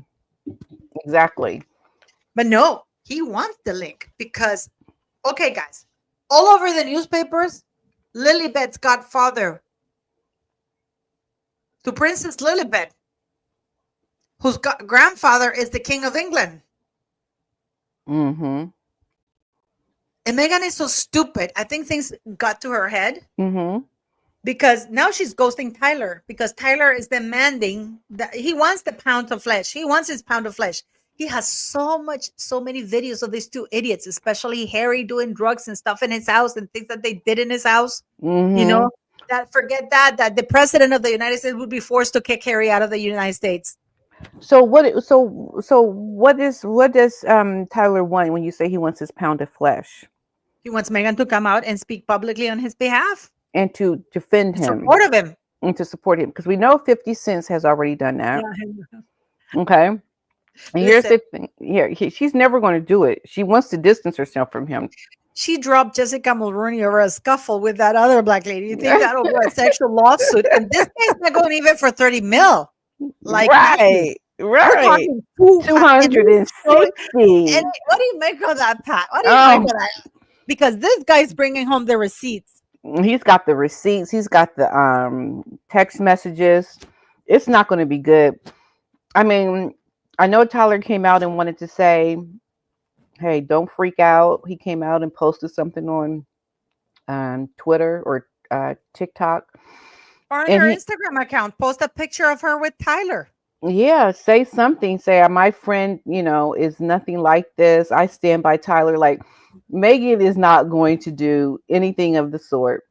Exactly. But no, he wants the link because, okay, guys, all over the newspapers, Lilibet's godfather to Princess Lilibet, whose grandfather is the King of England. Mhm. And Meghan is so stupid. I think things got to her head Mhm. because now she's ghosting Tyler because Tyler is demanding that he wants the pound of flesh. He wants his pound of flesh. He has so many videos of these two idiots, especially Harry doing drugs and stuff in his house and things that they did in his house. You know, Mhm. that forget that the president of the United States would be forced to kick Harry out of the United States. So what does Tyler want when you say he wants his pound of flesh He wants Meghan to come out and speak publicly on his behalf and to defend in him support of him. and to support him because we know 50 Cent has already done that. Yeah. Okay. And here's Listen, the thing. Here, she's never going to do it. She wants to distance herself from him. she dropped Jessica Mulroney over a scuffle with that other black lady. You think that over a sexual lawsuit? And this guy's not going even for 30 mil, like Matthew. Right. We're Right. talking two and he's showing, 260. and what do you make of that, Pat? What do you make Oh, of that? Because this guy's bringing home the receipts. he's got the receipts. He's got the text messages. It's not going to be good. I mean, I know Tyler came out and wanted to say, hey, don't freak out. He came out and posted something on Twitter or TikTok. Or on And her he, Instagram account, post a picture of her with Tyler. yeah, say something. Say, my friend, is nothing like this. I stand by Tyler. Like, Megan is not going to do anything of the sort.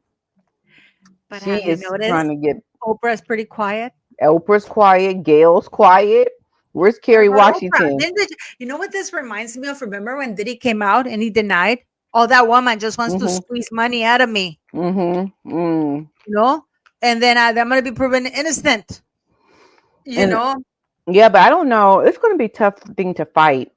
But She have you is trying noticed to get Oprah's pretty quiet? Oprah's quiet. Gail's quiet. Where's What Kerry about Oprah? Washington? You know what this reminds me of? Remember when Diddy came out and he denied? Oh, that woman just wants to Mhm. squeeze money out of me, Mhm. Mm. you know? And then I'm going to be proven innocent, you And know? yeah, but I don't know. It's going to be a tough thing to fight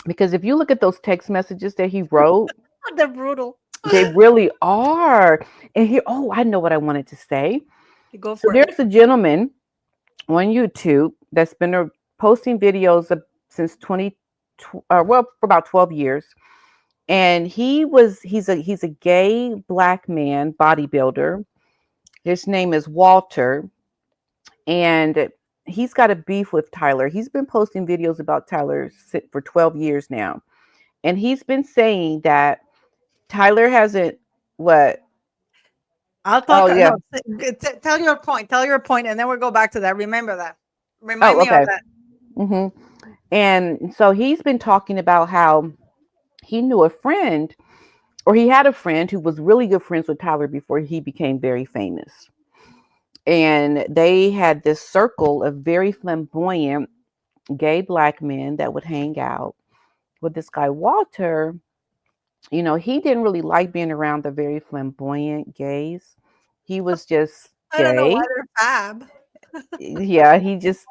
because if you look at those text messages that he wrote, They're brutal. they really are. And here, oh, I know what I wanted to say. Go So for it. there's a gentleman on YouTube that's been posting videos since 20, well, for about 12 years. And he's a gay black man bodybuilder. His name is Walter, and he's got a beef with Tyler. He's been posting videos about Tyler for 12 years now. And he's been saying that Tyler hasn't what? I'll Oh talk. yeah. No, tell your point. Tell your point, and then we'll go back to that. Remember that. Remind Oh, me of okay. that. hmm And so he's been talking about how he knew a friend, or he had a friend who was really good friends with Tyler before he became very famous. And they had this circle of very flamboyant gay black men that would hang out with this guy, Walter. He didn't really like being around the very flamboyant gays. He was just I don't know why gay. they're fab. Yeah,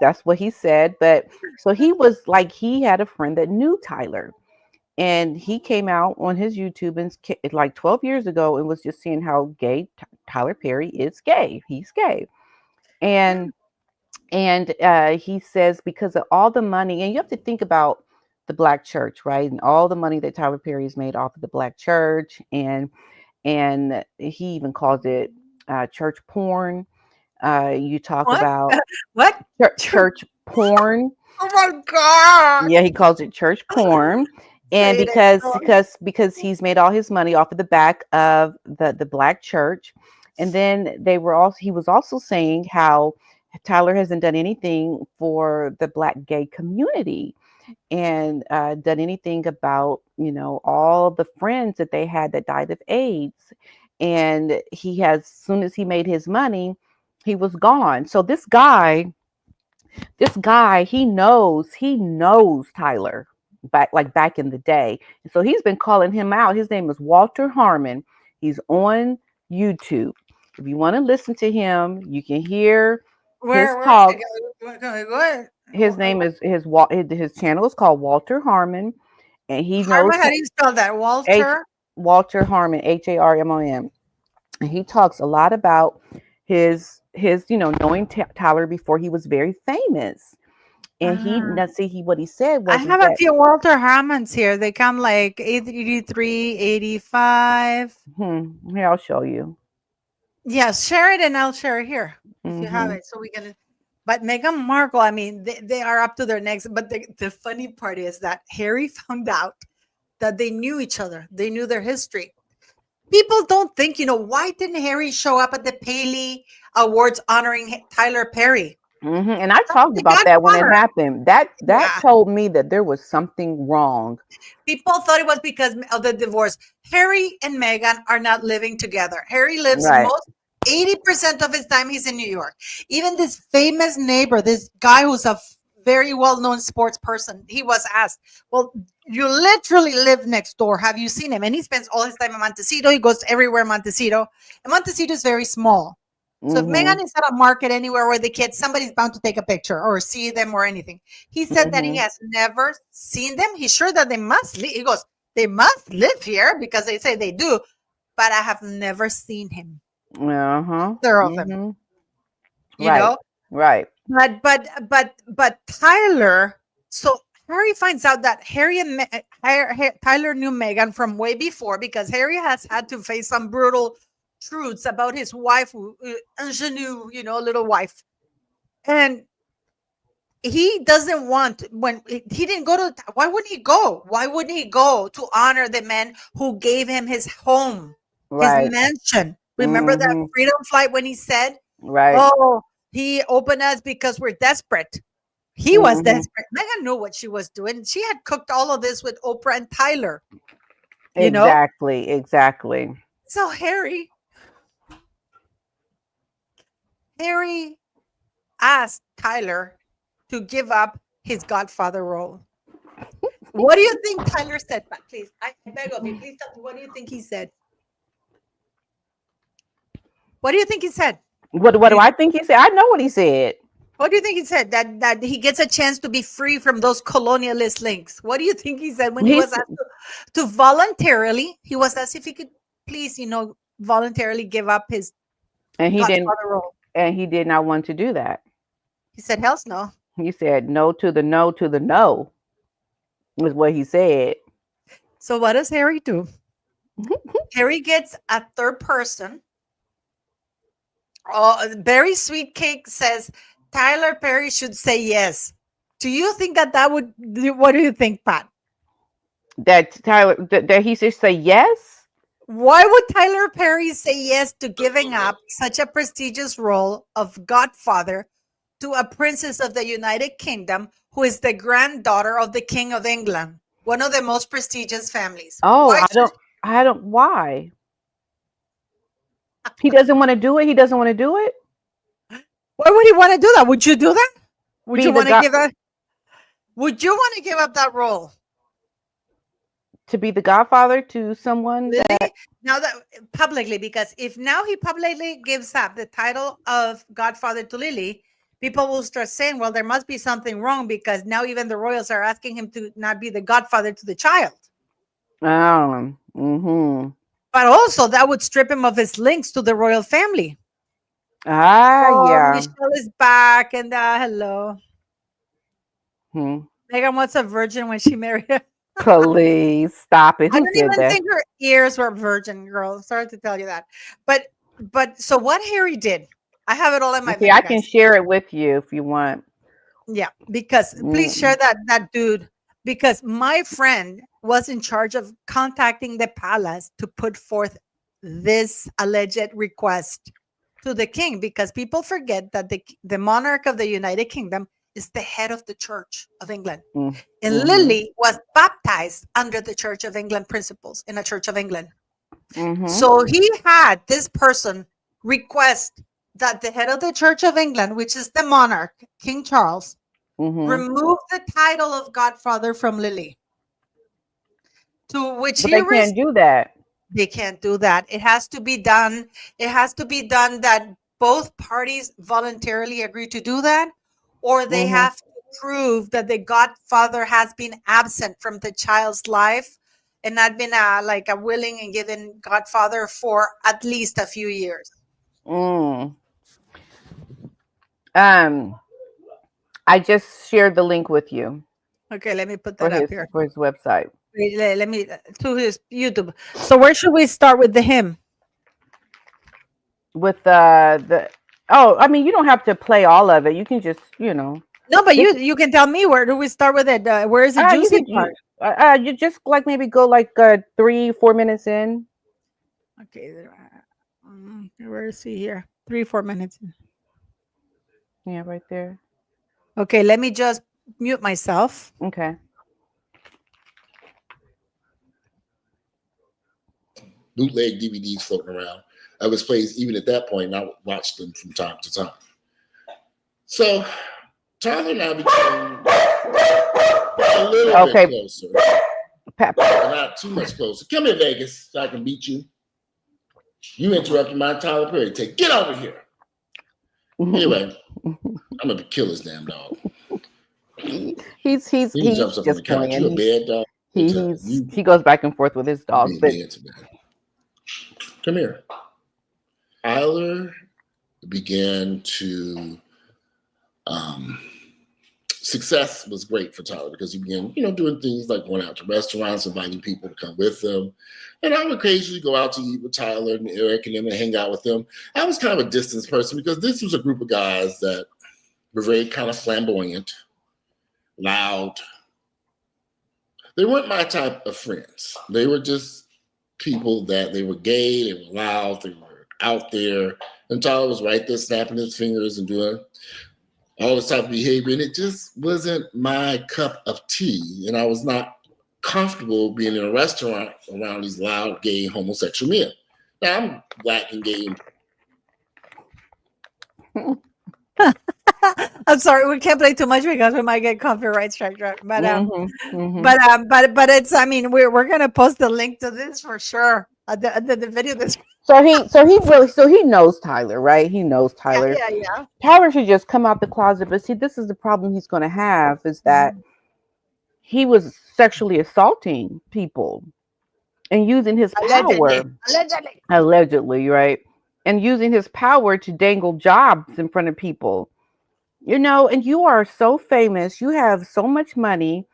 that's what he said. But so he was like, he had a friend that knew Tyler. And he came out on his YouTube and like 12 years ago and was just seeing how gay Tyler Perry is gay. He's gay. And he says because of all the money, and you have to think about the black church, right? And all the money that Tyler Perry has made off of the black church, and he even calls it church porn. You talk What? about What? church porn. Oh my god! Yeah, he calls it church porn. And Say it. because he's made all his money off of the back of the black church. And then he was also saying how Tyler hasn't done anything for the black gay community, and done anything about all the friends that they had that died of AIDS. And as soon as he made his money, he was gone. So this guy, he knows Tyler back in the day. And so he's been calling him out. His name is Walter Harmon. He's on YouTube. If you want to listen to him, you can hear his Where is it? talks. Go ahead. His name is his channel is called Walter Harmon, and he knows Harmon, how do you spell that? H Walter? Walter Harmon, Harmon. And he talks a lot about his knowing Tyler before he was very famous. And Uh, what he said I was is have a that few Walter Harmons here. They come like 83, 85. here, I'll show you. Yeah, share it and I'll share it here if you have hmm it. So we can. But Meghan Markle, I mean, they are up to their necks. But the funny part is that Harry found out that they knew each other, they knew their history. People don't think, why didn't Harry show up at the Paley Awards honoring Tyler Perry? And I That's talked the about that when it godfather. happened. That Yeah. told me that there was something wrong. People thought it was because of the divorce. Harry and Meghan are not living together. Harry lives Right. most 80% of his time he's in New York. Even this famous neighbor, this guy who's a very well-known sports person, he was asked, well, you literally live next door. Have you seen him? And he spends all his time in Montecito. He goes everywhere in Montecito. And Montecito is very small. So if hmm Meghan is at a market anywhere where the kids, somebody's bound to take a picture or see them or anything. He said that he hmm has never seen them. He's sure that they must live. He goes, they must live here because they say they do, but I have never seen him. Uh-huh. Either of them, hmm you Right. know. Right. But Tyler. So Harry finds out that Tyler knew Meghan from way before because Harry has had to face some brutal truths about his wife, ingenue, little wife, and he doesn't want when he didn't go to. Why wouldn't he go? Why wouldn't he go to honor the man who gave him his home, his Right. mansion? Remember that hmm freedom flight when he said, Right. "Oh, he opened us because we're desperate." He was hmm desperate. Megan knew what she was doing. She had cooked all of this with Oprah and Tyler, you know? Exactly. Exactly. So Harry asked Tyler to give up his godfather role. What do you think Tyler said, Pat? Please, I beg of you, please tell me. What do you think he said? What do you think he said? What do I think he said? I know what he said. What do you think he said? That he gets a chance to be free from those colonialist links. What do you think he said when he was asked to voluntarily? He was asked if he could please, voluntarily give up his and he didn't Godfather role. and he did not want to do that. He said, "Hell's no." He said no to the no to the no. Was what he said. So what does Harry do? Harry gets a third person. Oh, Berry Sweet Cake says Tyler Perry should say yes. Do you think that would? What do you think, Pat? That Tyler that he should say yes? Why would Tyler Perry say yes to giving up such a prestigious role of Godfather to a princess of the United Kingdom who is the granddaughter of the King of England, one of the most prestigious families? Oh, I don't. Why? He doesn't want to do it. He doesn't want to do it. Why would he want to do that? Would you do that? Would you want to give that? Would you want to give up that role? To be the godfather to someone now that publicly, because if now he publicly gives up the title of godfather to Lily, people will start saying, well, there must be something wrong because now even the royals are asking him to not be the godfather to the child. Mm-hmm. But also that would strip him of his links to the royal family. Yeah. Michelle is back and hello. Meghan was a virgin when she married her. Please stop it. I don't even think her ears were virgin, girl. Sorry to tell you that. But so what Harry did, I have it all in my video, I can share it with you if you want. Yeah, because please share that dude. Because my friend was in charge of contacting the palace to put forth this alleged request to the king, because people forget that the monarch of the United Kingdom is the head of the Church of England. And Lily was baptized under the Church of England principles in a Church of England. So he had this person request that the head of the Church of England, which is the monarch, King Charles, remove the title of godfather from Lily. To which they can't do that. They can't do that. It has to be done. It has to be done that both parties voluntarily agree to do that, or they have to prove that the godfather has been absent from the child's life and not been like a willing and given godfather for at least a few years. I just shared the link with you. Okay, let me put that up here for his website. Let me to his YouTube. So where should we start with the hymn? With I mean, you don't have to play all of it. You can just, No, but you can tell me, where do we start with it? Where is the juicy part? You just like maybe go like 3-4 minutes in. Okay, where is he here? 3-4 minutes in. Yeah, right there. Okay, let me just mute myself. Okay. Bootleg DVDs floating around. I was plays even at that point, and I watched them from time to time. So Tyler and I became a little bit closer. Not too much closer. Come here, Vegas, so I can beat you. You interrupted my Tyler Perry take. Get over here. Anyway, I'm gonna kill this damn dog. He jumps up on the couch. You a bad dog. He goes back and forth with his dog. Come here. Tyler began to success was great for Tyler because he began, doing things like going out to restaurants, inviting people to come with him. And I would occasionally go out to eat with Tyler and Eric and them and hang out with them. I was kind of a distance person because this was a group of guys that were very kind of flamboyant, loud. They weren't my type of friends. They were just people that they were gay, they were loud, they were out there. And Tyler was right there snapping his fingers and doing all this type of behavior. And it just wasn't my cup of tea. And I was not comfortable being in a restaurant around these loud, gay, homosexual men. Now, I'm black and gay. I'm sorry, we can't play too much because we might get copyright strike. Right? But it's. I mean, we're gonna post the link to this for sure. The video. This. So he knows Tyler, right? He knows Yeah, Tyler. yeah, yeah. Tyler should just come out the closet. But see, this is the problem he's going to have is that he was sexually assaulting people and using his power, allegedly, right? And using his power to dangle jobs in front of people. And you are so famous, you have so much money,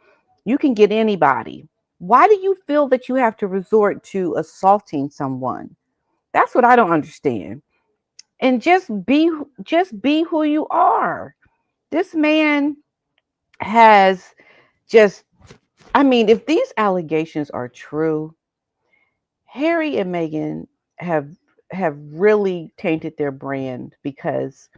you can get anybody. Why do you feel that you have to resort to assaulting someone? That's what I don't understand. And just be who you are. This man has just I mean, if these allegations are true, Harry and Meghan have have really tainted their brand because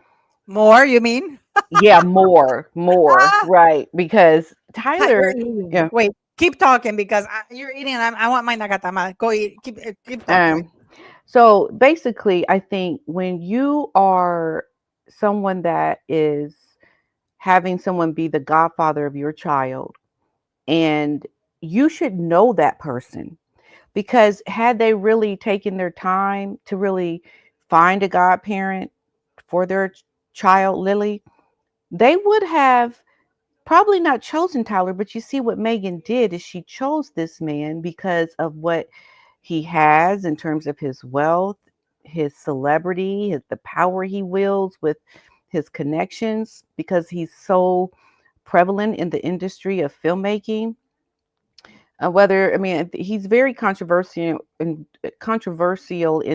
More, you mean? yeah, more, right? Because Tyler, yeah, Wait, keep talking because you're eating. And I want my nagatamal. Go eat. Keep talking. So basically, I think when you are someone that is having someone be the godfather of your child, and you should know that person because had they really taken their time to really find a godparent for their child, Lily, they would have probably not chosen Tyler. But you see what Meghan did is she chose this man because of what he has in terms of his wealth, his celebrity, the power he wields with his connections, because he's so prevalent in the industry of filmmaking. He's very controversial in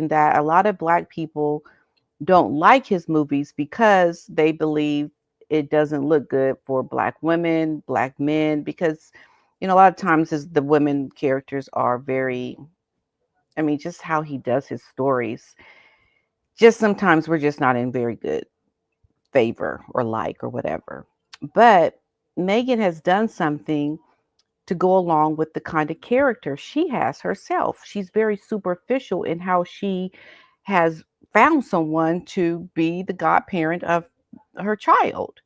that a lot of Black people don't like his movies because they believe it doesn't look good for Black women, Black men, because a lot of times the women characters are very, just how he does his stories, just sometimes we're just not in very good favor or whatever. But Meghan has done something to go along with the kind of character she has herself. She's very superficial in how she has found someone to be the godparent of her child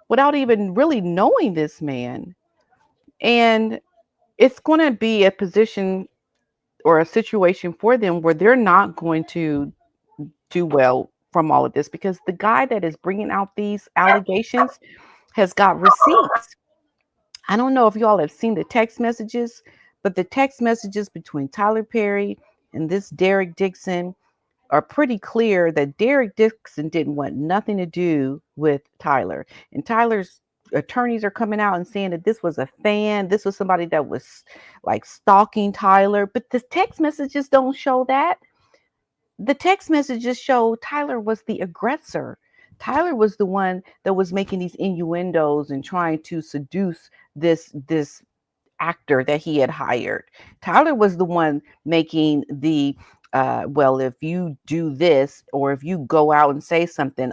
without even really knowing this man. And it's going to be a position or a situation for them where they're not going to do well from all of this because the guy that is bringing out these allegations has got receipts. I don't know if y'all have seen the text messages, but the text messages between Tyler Perry and this Derek Dixon are pretty clear that Derek Dixon didn't want nothing to do with Tyler. And Tyler's attorneys are coming out and saying that this was a fan. This was somebody that was like stalking Tyler. But the text messages don't show that. The text messages show Tyler was the aggressor. Tyler was the one that was making these innuendos and trying to seduce this actor that he had hired. Tyler was the one making the well, if you do this or if you go out and say something,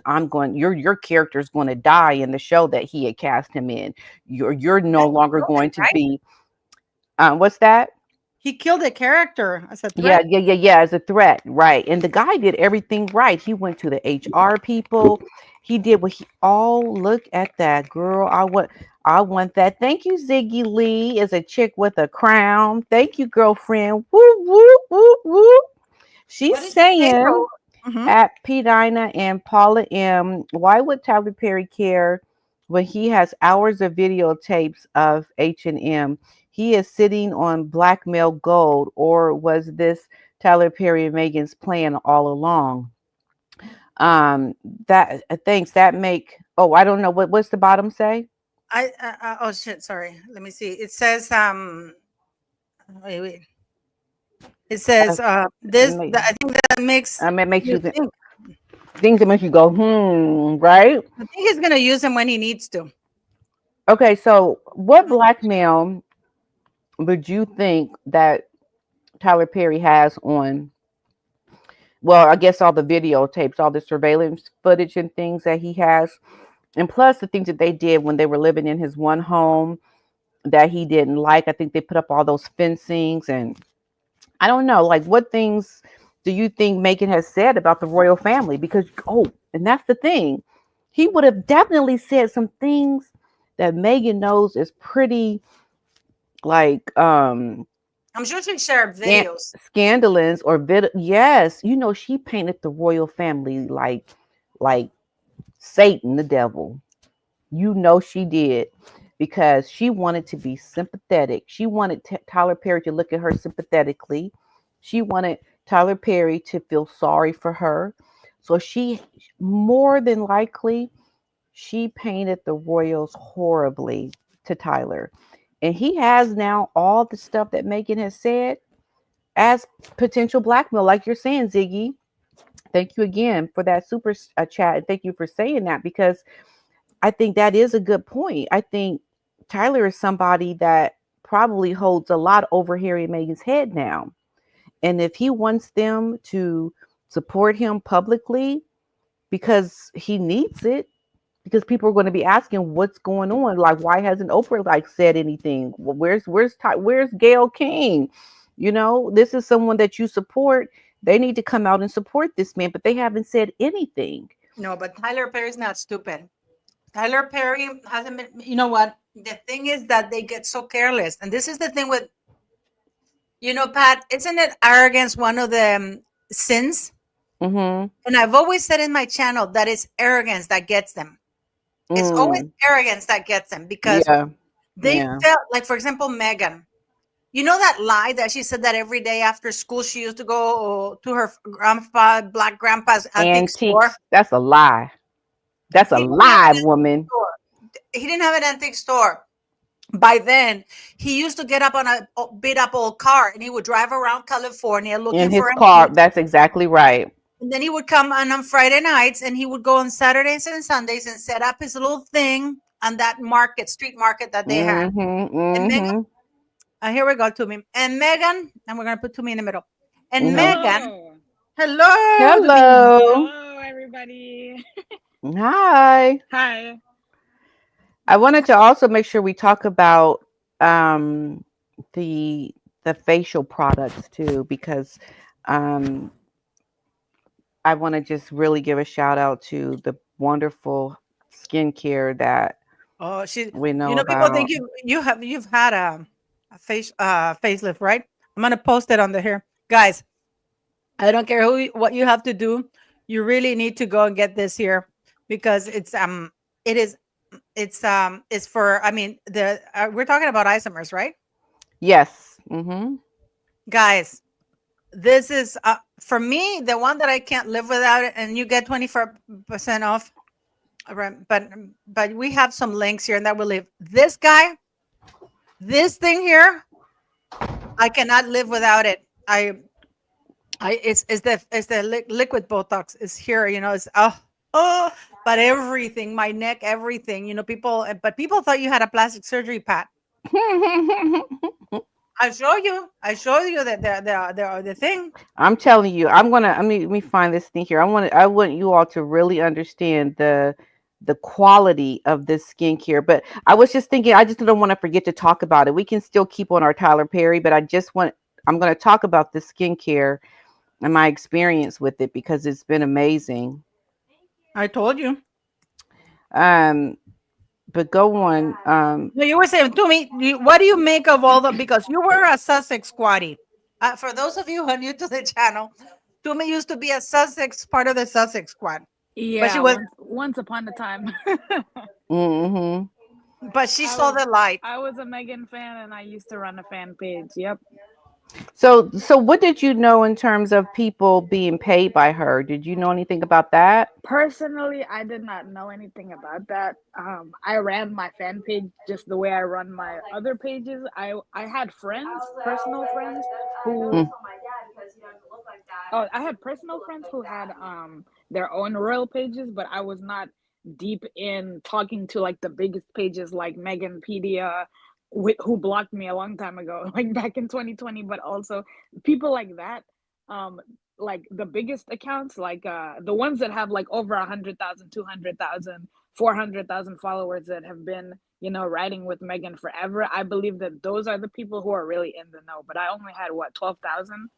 your character's going to die in the show that he had cast him in. You're no longer going to be what's that? He killed a character as a threat. Yeah, as a threat, right? And the guy did everything right. He went to the HR people. He did what he. Oh, look at that girl! I want that. Thank you, Ziggy Lee, is a chick with a crown. Thank you, girlfriend. Woo woo woo woo. She's saying at P. Dinah and Paula M. Why would Tyler Perry care when he has hours of videotapes of H&M? He is sitting on blackmail gold, or was this Tyler Perry and Meghan's plan all along? That thanks. That make. Oh, I don't know what's the bottom say. Oh shit! Sorry. Let me see. It says wait. It says this. I think that makes. It makes you think. Things that make you go right. I think he's gonna use him when he needs to. Okay, so what blackmail would you think that Tyler Perry has on? Well, I guess all the videotapes, all the surveillance footage and things that he has, and plus the things that they did when they were living in his one home that he didn't like. I think they put up all those fencings, and I don't know, like what things do you think Meghan has said about the royal family? Because and that's the thing, he would have definitely said some things that Meghan knows is pretty like I'm sure she shared videos. scandalous or yes, she painted the royal family like Satan, the devil. She did, because she wanted to be sympathetic. She wanted Tyler Perry to look at her sympathetically. She wanted Tyler Perry to feel sorry for her. So she, more than likely, she painted the royals horribly to Tyler. And he has now all the stuff that Meghan has said as potential blackmail, like you're saying, Ziggy. Thank you again for that super chat. And thank you for saying that, because I think that is a good point. I think Tyler is somebody that probably holds a lot over Harry and Meghan's head now. And if he wants them to support him publicly because he needs it, because people are going to be asking what's going on. Like, why hasn't Oprah said anything? Where's Gayle King? This is someone that you support. They need to come out and support this man, but they haven't said anything. No, but Tyler Perry's not stupid. Tyler Perry hasn't been, you know what? The thing is that they get so careless. And this is the thing with, Pat, isn't it arrogance one of the sins? Mm-hmm. And I've always said in my channel that it's arrogance that gets them. It's always arrogance that gets them, because they felt like, for example, Meghan. You know that lie that she said that every day after school she used to go to her black grandpa's antique store? That's a lie. That's a lie, woman. He didn't have an antique store. By then, he used to get up on a beat up old car and he would drive around California looking in his for car. That's exactly right. And then he would come on Friday nights, and he would go on Saturdays and Sundays and set up his little thing on that street market that they had. Mm-hmm. And Meghan, here we go, Tumi. And Meghan, and we're going to put Tumi in the middle. And Meghan, hello, everybody. Hi. I wanted to also make sure we talk about the facial products too, because I want to just really give a shout out to the wonderful skincare that we know about. People think you've had a facelift, right? I'm gonna post it on here, guys. I don't care what you have to do. You really need to go and get this here, because it's for, I mean, we're talking about isomers, right? Yes. Mm-hmm. Guys, this is for me the one that I can't live without it, and you get 24% off. Right, but we have some links here, and that will leave this guy. This thing here, I cannot live without it. It's the liquid Botox is here. It's but everything, my neck, everything. People thought you had a plastic surgery, Pat. I show you the thing. I'm telling you, let me find this thing here. I want you all to really understand the quality of this skincare. But I was just thinking, I just don't want to forget to talk about it. We can still keep on our Tyler Perry, but I'm going to talk about the skincare and my experience with it, because it's been amazing. I told you. But go on. No, you were saying to me, what do you make of all the, because you were a Sussex squatty. For those of you who are new to the channel, Tumi used to be a Sussex, part of the Sussex squad. Yeah, but she was once upon a time. Mm-hmm. But she saw the light. I was a Meghan fan, and I used to run a fan page. Yep. So what did you know in terms of people being paid by her? Did you know anything about that? Personally, I did not know anything about that. I ran my fan page just the way I run my other pages. I had friends, personal friends who. Oh, I had personal friends who had their own royal pages, but I was not deep in talking to like the biggest pages like Meghanpedia, who blocked me a long time ago, like back in 2020, but also people like that, like the biggest accounts, like the ones that have like over 100,000, 200,000, 400,000 followers that have been, riding with Meghan forever. I believe that those are the people who are really in the know, but I only had 12,000.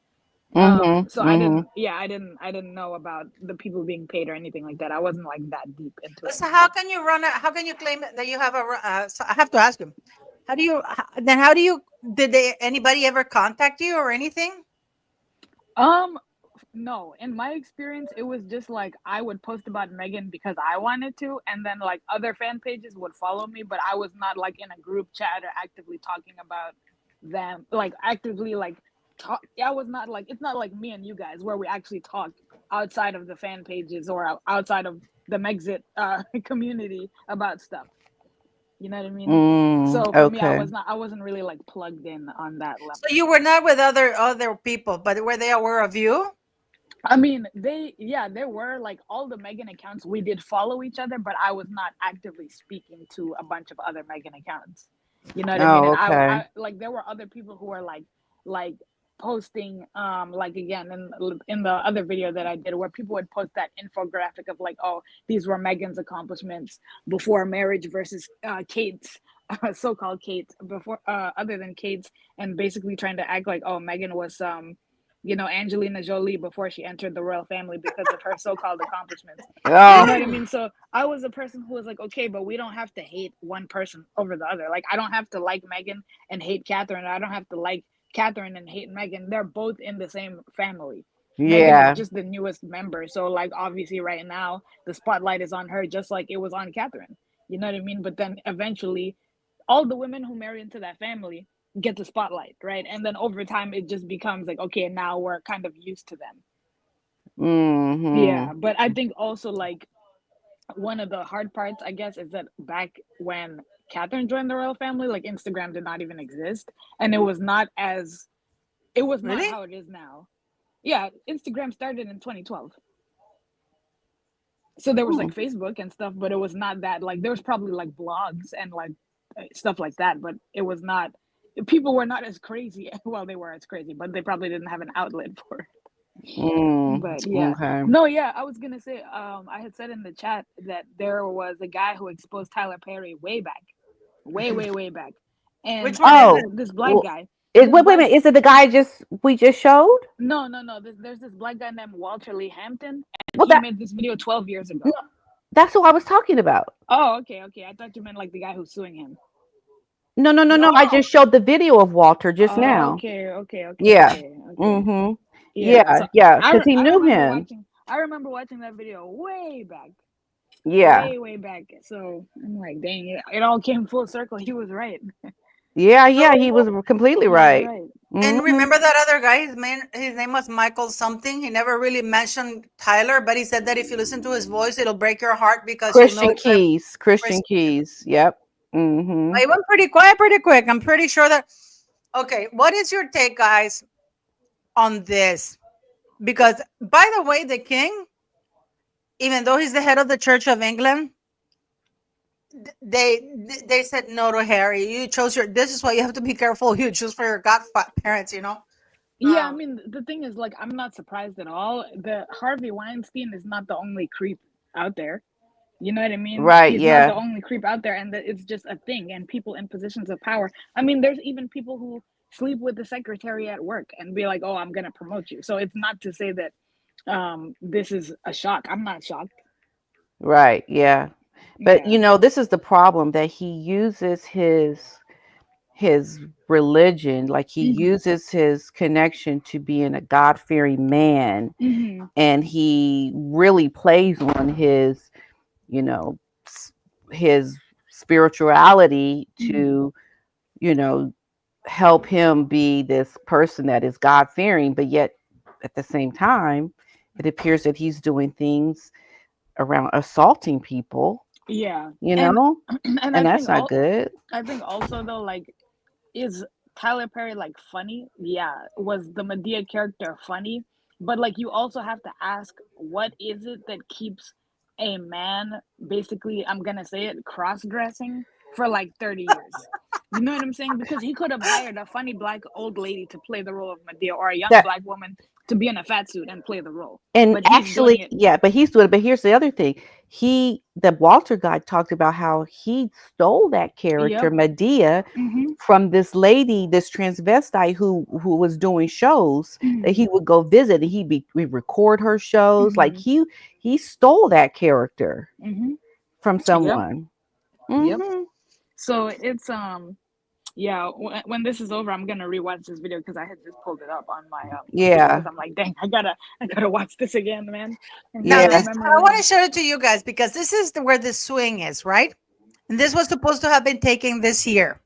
So I didn't know about the people being paid or anything like that. I wasn't like that deep into it. So how can you how can you claim that you have so I have to ask him, how do you, anybody ever contact you or anything? No, in my experience, it was just like I would post about Meghan because I wanted to, and then like other fan pages would follow me, but I was not like in a group chat or actively talking about them, like actively like talk. Yeah, I was not like, it's not like me and you guys where we actually talk outside of the fan pages or outside of the Megxit community about stuff. You know what I mean? So for me, Okay. I wasn't really like plugged in on that level. So you were not with other people, but were they aware of you? I mean, there were like all the Meghan accounts. We did follow each other, but I was not actively speaking to a bunch of other Meghan accounts. You know what I mean? Oh, And okay. I like there were other people who were like posting like again in the other video that I did where people would post that infographic of like, oh, these were Meghan's accomplishments before marriage versus Kate's so-called Kate's before other than Kate's, and basically trying to act like, oh, Meghan was Angelina Jolie before she entered the royal family because of her so-called accomplishments. You know what I mean? So I was a person who was like, okay, but we don't have to hate one person over the other. Like, I don't have to like Meghan and hate Catherine. I don't have to like Catherine and hate Meghan. They're both in the same family. Meghan is Yeah. just the newest member. So, like, obviously right now, the spotlight is on her just like it was on Catherine. You know what I mean? But then eventually, all the women who marry into that family get the spotlight, right? And then over time it just becomes like, okay, now we're kind of used to them. Yeah, but I think also like one of the hard parts, I guess, is that back when Catherine joined the royal family, like Instagram did not even exist, and it was not Really? how it is now. Yeah, Instagram started in 2012. So there was like Facebook and stuff, but it was not that, like, there was probably like blogs and like stuff like that, but it was not, people were not as crazy. Well, they were as crazy, but they probably didn't have an outlet for it. But yeah, Okay. no, yeah, I was gonna say, I had said in the chat that there was a guy who exposed Tyler Perry way back, way back, and Which one is it? this black guy. Wait a minute. Is it the guy we just showed? No. There's this black guy named Walter Lee Hampton, and Well, he made this video 12 years ago. No, that's who I was talking about. Oh, okay. I thought you meant like the guy who's suing him. No. I just showed the video of Walter just now. Okay. Yeah. Okay. Yeah. So Because he knew him. I remember watching that video way back. Yeah. Way back. So I'm like, dang, it all came full circle. He was right. Yeah. He was completely right. And remember that other guy? His name was Michael something. He never really mentioned Tyler, but he said that if you listen to his voice, it'll break your heart because Christian Keys. Yep. I went pretty quiet, pretty quick. I'm pretty sure that. Okay, what is your take, guys, on this? Because, by the way, the king, even though he's the head of the Church of England, they said no to Harry. You chose this is why you have to be careful. You choose for your godparents, Yeah, I mean, the thing is, like, I'm not surprised at all. The Harvey Weinstein is not the only creep out there. You know what I mean? Right. He's not the only creep out there, and it's just a thing. And people in positions of power. I mean, there's even people who sleep with the secretary at work and be like, "Oh, I'm gonna promote you." So it's not to say that this is a shock. I'm not shocked. Right. Yeah. But this is the problem, that he uses his religion, like he uses his connection to being a God-fearing man, and he really plays on his his spirituality to help him be this person that is God-fearing, but yet at the same time it appears that he's doing things around assaulting people. Yeah. And that's not good. I think also, though, like, is Tyler Perry like funny? Yeah. Was the Medea character funny? But like, you also have to ask, what is it that keeps a man, basically, I'm gonna say it, cross-dressing for like 30 years? You know what I'm saying? Because he could have hired a funny black old lady to play the role of Medea, or a young black woman to be in a fat suit and play the role. And But he's doing actually, it. yeah, but he's doing it. But here's the other thing. The Walter guy talked about how he stole that character, Yep. Medea, from this lady, this transvestite who was doing shows that he would go visit, and we record her shows. Like he stole that character from someone. Yep. So it's yeah, when this is over, I'm gonna rewatch this video because I had just pulled it up on my Yeah. because I'm like, dang, I gotta watch this again, man. And Now, Yeah. this, I want to show it to you guys because this is where the swing is, right? And this was supposed to have been taken this year.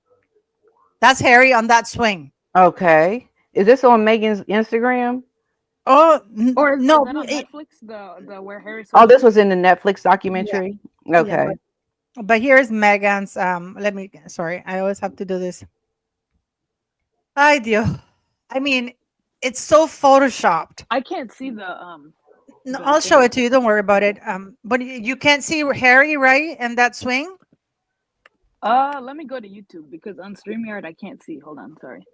That's Harry on that swing. Okay. Is this on Megan's Instagram? Oh Or is no! that on Netflix? The where Harry. Oh, this was in the Netflix documentary. Okay. Yeah, but here's Megan's. Let me. Sorry, I always have to do this. Ay Dios. I mean, it's so photoshopped. I can't see the No, I'll show it to you. Don't worry about it. But you can't see Harry, right? And that swing. Let me go to YouTube because on StreamYard I can't see. Hold on, sorry.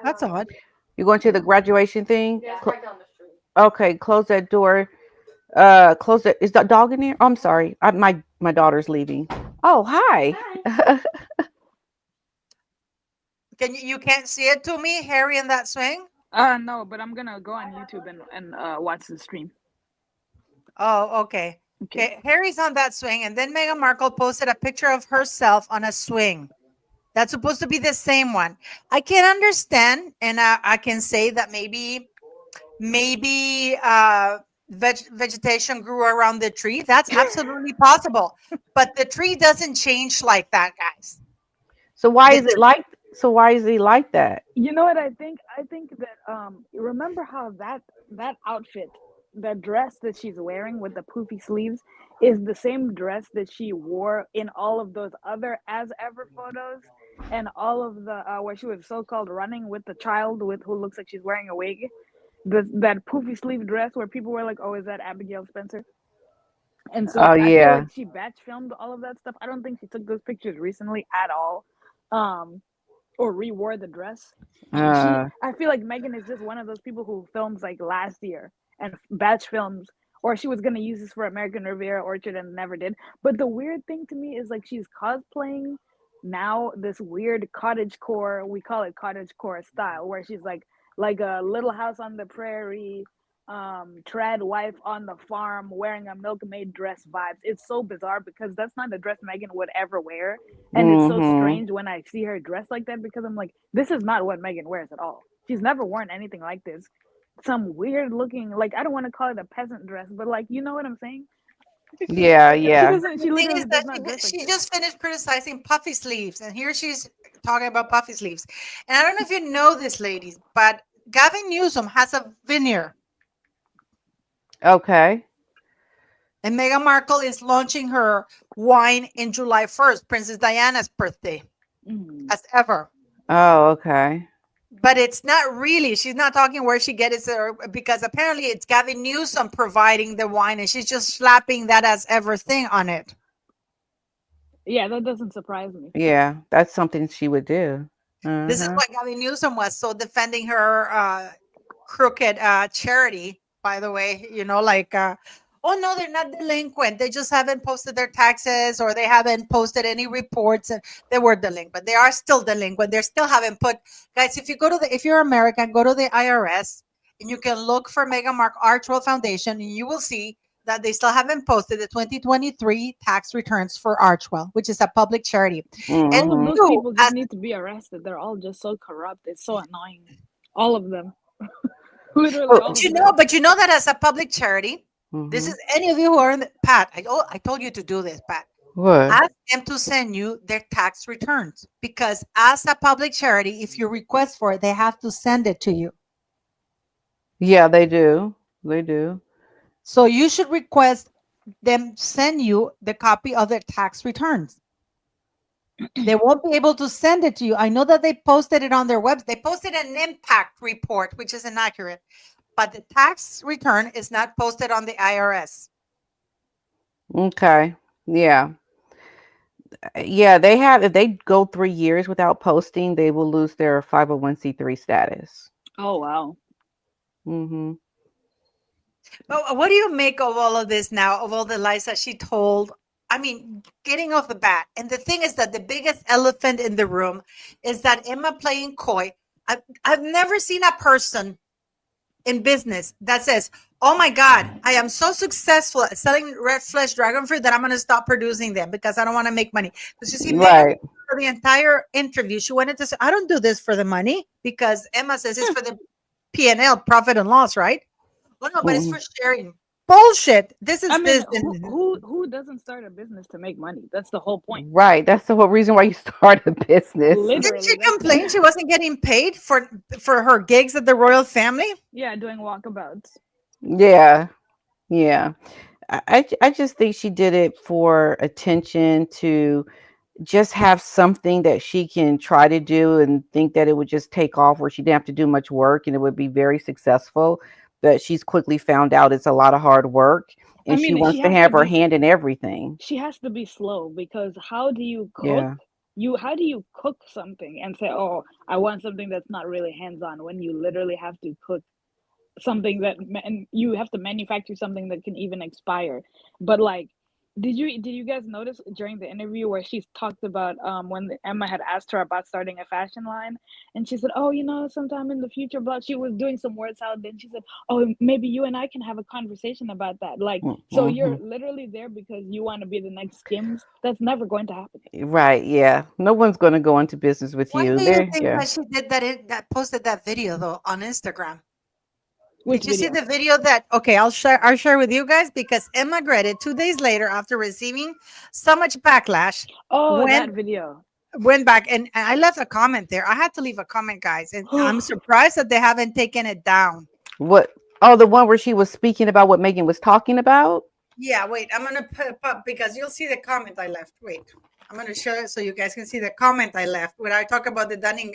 That's odd. You going to the graduation thing? Yeah, it's right down the street. Okay, close that door. Close it. Is that dog in there? Oh, I'm sorry. My daughter's leaving. Oh, hi. Can you can't see it to me, Harry, in that swing? No, but I'm gonna go on YouTube and watch the stream. Oh, okay. Okay, Harry's on that swing, and then Meghan Markle posted a picture of herself on a swing. That's supposed to be the same one. I can understand, and I can say that maybe vegetation grew around the tree. That's absolutely possible. But the tree doesn't change like that, guys. So why is it like? So why is he like that? You know what I think? I think that remember how that outfit, the dress that she's wearing with the poofy sleeves, is the same dress that she wore in all of those other as ever photos, and all of the where she was so-called running with the child who looks like she's wearing a wig. That poofy sleeve dress where people were like, "Oh, is that Abigail Spencer?" And so I feel like she batch filmed all of that stuff. I don't think she took those pictures recently at all, or rewore the dress. I feel like Meghan is just one of those people who films like last year and batch films, or she was gonna use this for American Riviera Orchard and never did. But the weird thing to me is like she's cosplaying now this weird cottagecore, we call it cottagecore style, where she's like a Little House on the Prairie, trad wife on the farm wearing a milkmaid dress vibes. It's so bizarre because that's not a dress Meghan would ever wear, and it's so strange when I see her dressed like that because I'm like, this is not what Meghan wears at all. She's never worn anything like this. Some weird looking, like, I don't want to call it a peasant dress, but like, you know what I'm saying? Yeah. She literally does not dress like she just finished criticizing puffy sleeves, and here she's talking about puffy sleeves. And I don't know if you know this, ladies, but Gavin Newsom has a vineyard. Okay. And Meghan Markle is launching her wine in July 1st, Princess Diana's birthday, as ever. Oh, okay. But it's not really. She's not talking where she gets it, because apparently it's Gavin Newsom providing the wine, and she's just slapping that as ever thing on it. Yeah, that doesn't surprise me. Yeah, that's something she would do. This is what Gavin Newsom was so defending her crooked charity. By the way, like, oh no, they're not delinquent. They just haven't posted their taxes, or they haven't posted any reports, and they were delinquent. They are still delinquent. They still haven't put. Guys, if you're American, go to the IRS, and you can look for Meghan Markle Archwell Foundation, and you will see that they still haven't posted the 2023 tax returns for Archwell, which is a public charity. All of those people just need to be arrested. They're all just so corrupt. It's so annoying. All of them. Literally all of them. But you know that as a public charity, this is any of you who are in Pat. I told you to do this, Pat. What? Ask them to send you their tax returns, because as a public charity, if you request for it, they have to send it to you. Yeah, they do. They do. So you should request them send you the copy of their tax returns. They won't be able to send it to you. I know that they posted it on their website. They posted an impact report, which is inaccurate, but the tax return is not posted on the IRS. Okay. Yeah. Yeah, they have. If they go 3 years without posting, they will lose their 501c3 status. Oh wow. But what do you make of all of this now, of all the lies that she told? I mean, getting off the bat. And the thing is that the biggest elephant in the room is that Emma playing coy. I've never seen a person in business that says, oh my God, I am so successful at selling red flesh dragon fruit that I'm going to stop producing them because I don't want to make money. Because you see, Meghan, for the entire interview, she wanted to say, I don't do this for the money, because Emma says it's for the P&L, profit and loss, right? Well, no, but it's for sharing. Bullshit. This is who doesn't start a business to make money? That's the whole point. Right. That's the whole reason why you start a business. Literally, didn't she complain she wasn't getting paid for her gigs at the royal family? Yeah, doing walkabouts. Yeah. I just think she did it for attention, to just have something that she can try to do and think that it would just take off, where she didn't have to do much work and it would be very successful. But she's quickly found out it's a lot of hard work, and she wants to have her hand in everything. She has to be slow, because how do you cook? How do you cook something and say, oh, I want something that's not really hands-on, when you literally have to cook something and you have to manufacture something that can even expire? But like, did you guys notice during the interview where she talked about when Emma had asked her about starting a fashion line, and she said, oh, sometime in the future, but she was doing some word salad, then she said, oh, maybe you and I can have a conversation about that. Like, so you're literally there because you want to be the next Skims. That's never going to happen. Right. Yeah. No one's going to go into business with you. Why do you think that she did that posted that video though on Instagram? Did you see the video that, okay, I'll share with you guys, because Emma Greta 2 days later, after receiving so much backlash, that video, went back, and I left a comment there. I had to leave a comment, guys, and I'm surprised that they haven't taken it down. What? Oh, the one where she was speaking about what Meghan was talking about? Yeah, wait, I'm going to put it up because you'll see the comment I left. Wait, I'm going to show it so you guys can see the comment I left when I talk about the Dunning,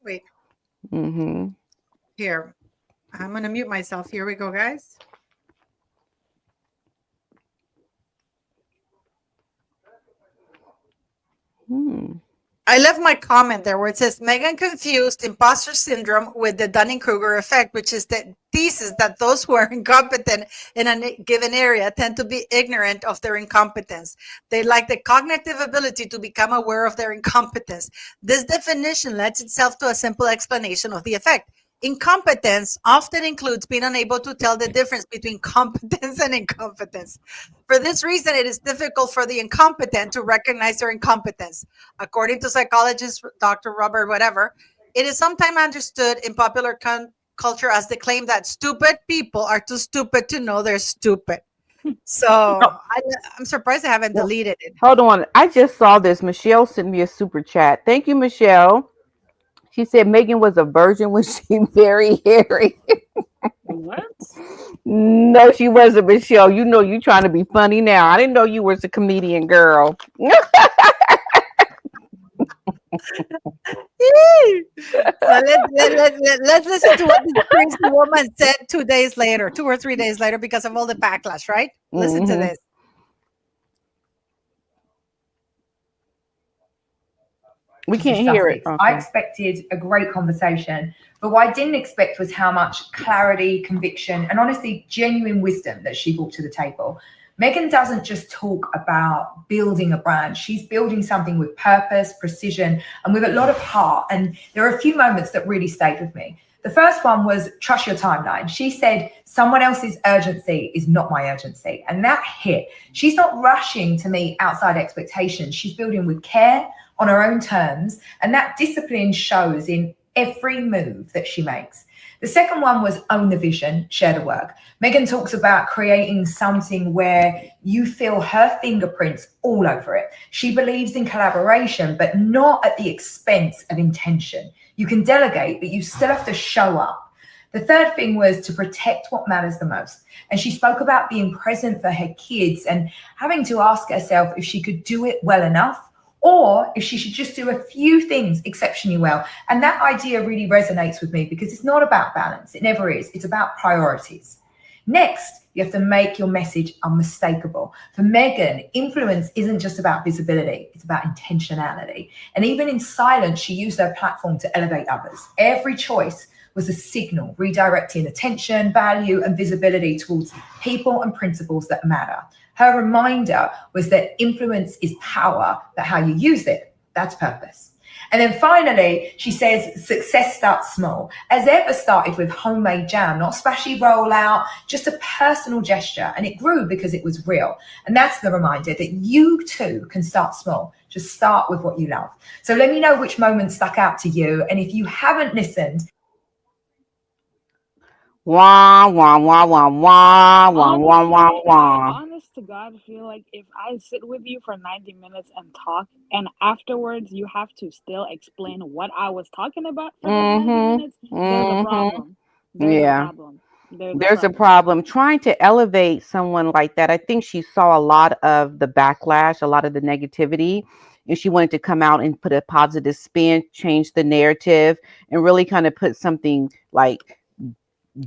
wait. Here. I'm going to mute myself. Here we go, guys. I left my comment there where it says, Meghan confused imposter syndrome with the Dunning-Kruger effect, which is the thesis that those who are incompetent in a given area tend to be ignorant of their incompetence. They lack the cognitive ability to become aware of their incompetence. This definition lends itself to a simple explanation of the effect. Incompetence often includes being unable to tell the difference between competence and incompetence. For this reason, it is difficult for the incompetent to recognize their incompetence. According to psychologist Dr. Robert whatever, it is sometimes understood in popular culture as the claim that stupid people are too stupid to know they're stupid. So I'm surprised I haven't deleted it. Hold on. I just saw this. Michelle sent me a super chat. Thank you, Michelle. She said Meghan was a virgin when she married Harry. What? No, she wasn't, Michelle. You know you trying to be funny now. I didn't know you was a comedian, girl. So let's listen to what this crazy woman said 2 days later, 2 or 3 days later, because of all the backlash, right? Listen to this. We can't hear it. I expected a great conversation, but what I didn't expect was how much clarity, conviction, and honestly, genuine wisdom that she brought to the table. Meghan doesn't just talk about building a brand. She's building something with purpose, precision, and with a lot of heart. And there are a few moments that really stayed with me. The first one was trust your timeline. She said, someone else's urgency is not my urgency. And that hit. She's not rushing to meet outside expectations. She's building with care, on her own terms, and that discipline shows in every move that she makes. The second one was own the vision, share the work. Meghan talks about creating something where you feel her fingerprints all over it. She believes in collaboration, but not at the expense of intention. You can delegate, but you still have to show up. The third thing was to protect what matters the most. And she spoke about being present for her kids and having to ask herself if she could do it well enough, or if she should just do a few things exceptionally well. And that idea really resonates with me because it's not about balance. It never is. It's about priorities. Next, you have to make your message unmistakable. For Meghan, influence isn't just about visibility. It's about intentionality. And even in silence, she used her platform to elevate others. Every choice was a signal redirecting attention, value, and visibility towards people and principles that matter. Her reminder was that influence is power, but how you use it, that's purpose. And then finally, she says, success starts small. As ever started with homemade jam, not splashy rollout, just a personal gesture. And it grew because it was real. And that's the reminder that you too can start small. Just start with what you love. So let me know which moment stuck out to you. And if you haven't listened. Wah, wah, wah, wah, wah, wah, wah, wah, wah. Honest to God, I feel like if I sit with you for 90 minutes and talk, and afterwards you have to still explain what I was talking about for those 90 minutes, there's a problem. There's a problem. Trying to elevate someone like that, I think she saw a lot of the backlash, a lot of the negativity, and she wanted to come out and put a positive spin, change the narrative, and really kind of put something like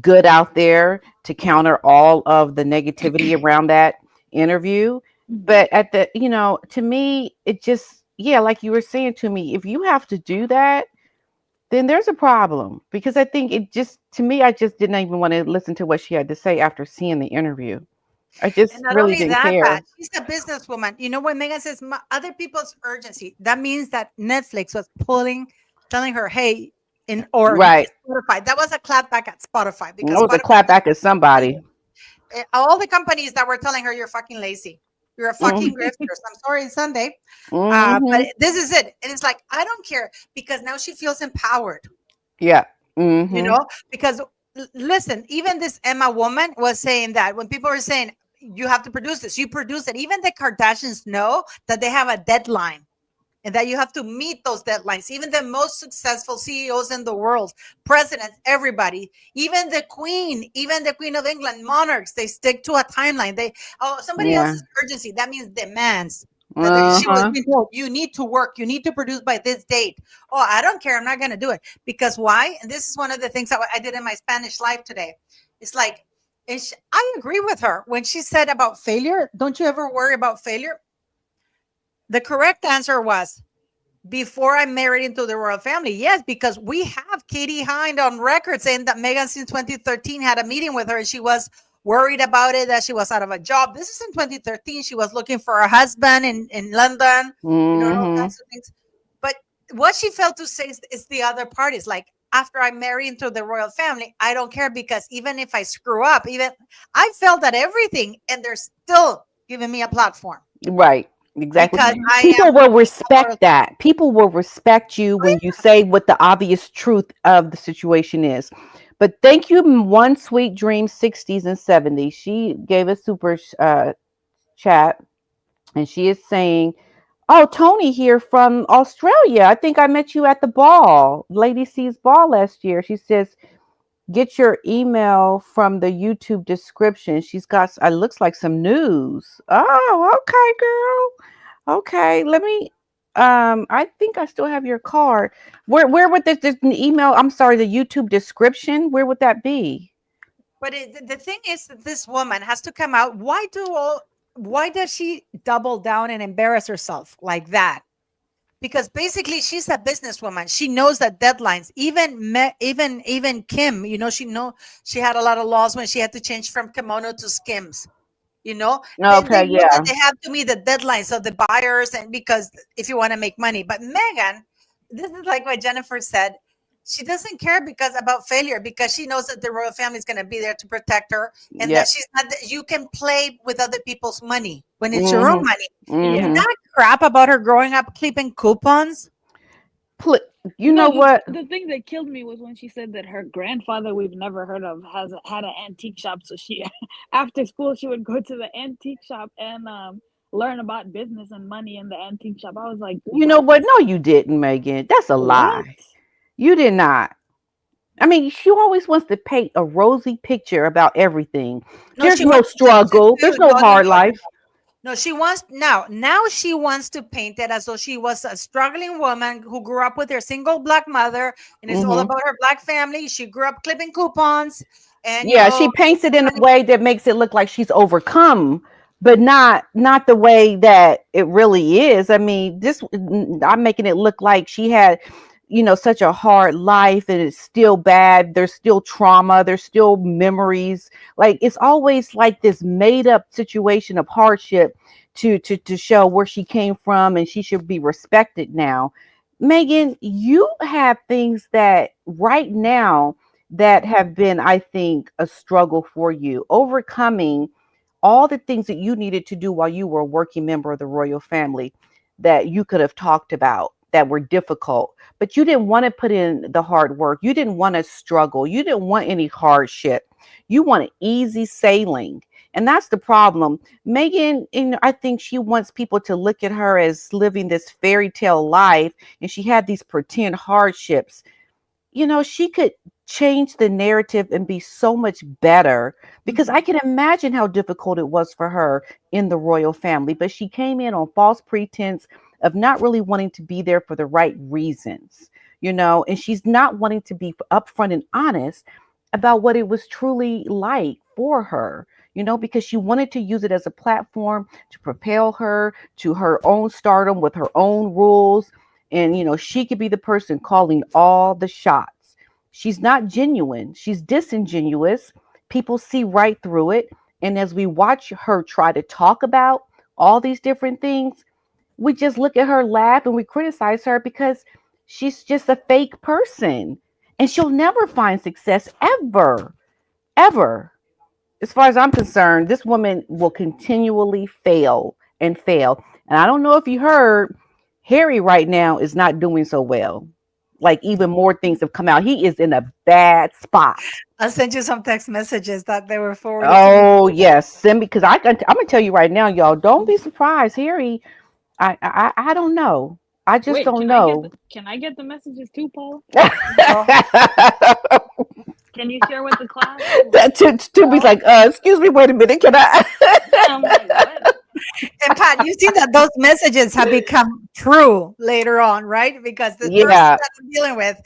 good out there to counter all of the negativity around that interview. But at the, to me, it just, like you were saying to me, if you have to do that, then there's a problem, because I think it just, to me, I just didn't even want to listen to what she had to say after seeing the interview. I just really didn't care. Pat, she's a businesswoman. You know, when Meghan says other people's urgency, that means that Netflix was telling her, hey, right. Spotify. That was a clapback at Spotify, because that was a clapback at somebody. All the companies that were telling her, you're fucking lazy, you're a fucking grifters. I'm sorry, it's Sunday, but this is it. And it's like, I don't care, because now she feels empowered. Yeah. You know, because listen, even this Emma woman was saying that when people were saying you have to produce this, you produce it. Even the Kardashians know that they have a deadline, and that you have to meet those deadlines. Even the most successful CEOs in the world, presidents, everybody, even the Queen of England, monarchs, they stick to a timeline. Somebody else's urgency, that means demands. She was being told, you need to work, you need to produce by this date. Oh, I don't care, I'm not going to do it. Because why? And this is one of the things that I did in my Spanish live today. It's like, I agree with her when she said about failure. Don't you ever worry about failure? The correct answer was, before I married into the royal family, yes, because we have Katie Hind on record saying that Meghan since 2013 had a meeting with her, and she was worried about it, that she was out of a job. This is in 2013. She was looking for a husband in London, all kinds of things. But what she failed to say is the other part is like, after I marry into the royal family, I don't care, because even if I screw up, I failed at everything, and they're still giving me a platform. Right. Exactly. People will respect that. People will respect you when you say what the obvious truth of the situation is. But thank you, One Sweet Dream 60s and 70s. She gave a super chat, and she is saying, oh, Tony here from Australia. I think I met you at the ball, Lady C's ball last year. She says, get your email from the YouTube description. She's got, it looks like some news. Oh, okay, girl. Okay, let me, I think I still have your card. Where would this email, I'm sorry, the YouTube description, where would that be? But the thing is that this woman has to come out. Why does she double down and embarrass herself like that? Because basically she's a businesswoman. She knows that deadlines, even Kim, she had a lot of laws when she had to change from kimono to Skims, Okay, they have to meet the deadlines of the buyers, and because if you want to make money. But Meghan, this is like what Jennifer said. She doesn't care about failure, because she knows that the royal family is going to be there to protect her, and that she's not. You can play with other people's money when it's your own money. And that crap about her growing up clipping coupons. You know what? The thing that killed me was when she said that her grandfather, we've never heard of, had an antique shop. So she, after school, she would go to the antique shop and learn about business and money in the antique shop. I was like, you know what? No, you didn't, Megan. That's a lie. You did not. I mean, she always wants to paint a rosy picture about everything. There's no struggle. There's no hard life. No, she wants now she wants to paint it as though she was a struggling woman who grew up with her single black mother, and it's all about her black family. She grew up clipping coupons, and she paints it in a way that makes it look like she's overcome, but not the way that it really is. I mean, I'm making it look like she had such a hard life, and it's still bad. There's still trauma. There's still memories. Like, it's always like this made up situation of hardship to show where she came from, and she should be respected now. Meghan, you have things that right now that have been, I think, a struggle for you, overcoming all the things that you needed to do while you were a working member of the royal family that you could have talked about that were difficult, but you didn't want to put in the hard work. You didn't want to struggle. You didn't want any hardship. You wanted easy sailing. And that's the problem. Meghan, I think she wants people to look at her as living this fairy tale life, and she had these pretend hardships. She could change the narrative and be so much better, because I can imagine how difficult it was for her in the royal family. But she came in on false pretense of not really wanting to be there for the right reasons, and she's not wanting to be upfront and honest about what it was truly like for her, because she wanted to use it as a platform to propel her to her own stardom with her own rules. And, she could be the person calling all the shots. She's not genuine. She's disingenuous. People see right through it. And as we watch her try to talk about all these different things, we just look at her, laugh, and we criticize her because she's just a fake person. And she'll never find success ever, ever. As far as I'm concerned, this woman will continually fail and fail. And I don't know if you heard, Harry right now is not doing so well. Like, even more things have come out. He is in a bad spot. I sent you some text messages that they were forwarded to me. Yes, send me, because I'm gonna tell you right now, y'all. Don't be surprised, Harry. I don't know. I just don't know. Can I get the messages too, Paul? Can you share with the class? Tubi's like, excuse me, wait a minute. Can I? I'm like, what? And Pat, you see that those messages have become true later on, right? Because the person that I'm dealing with,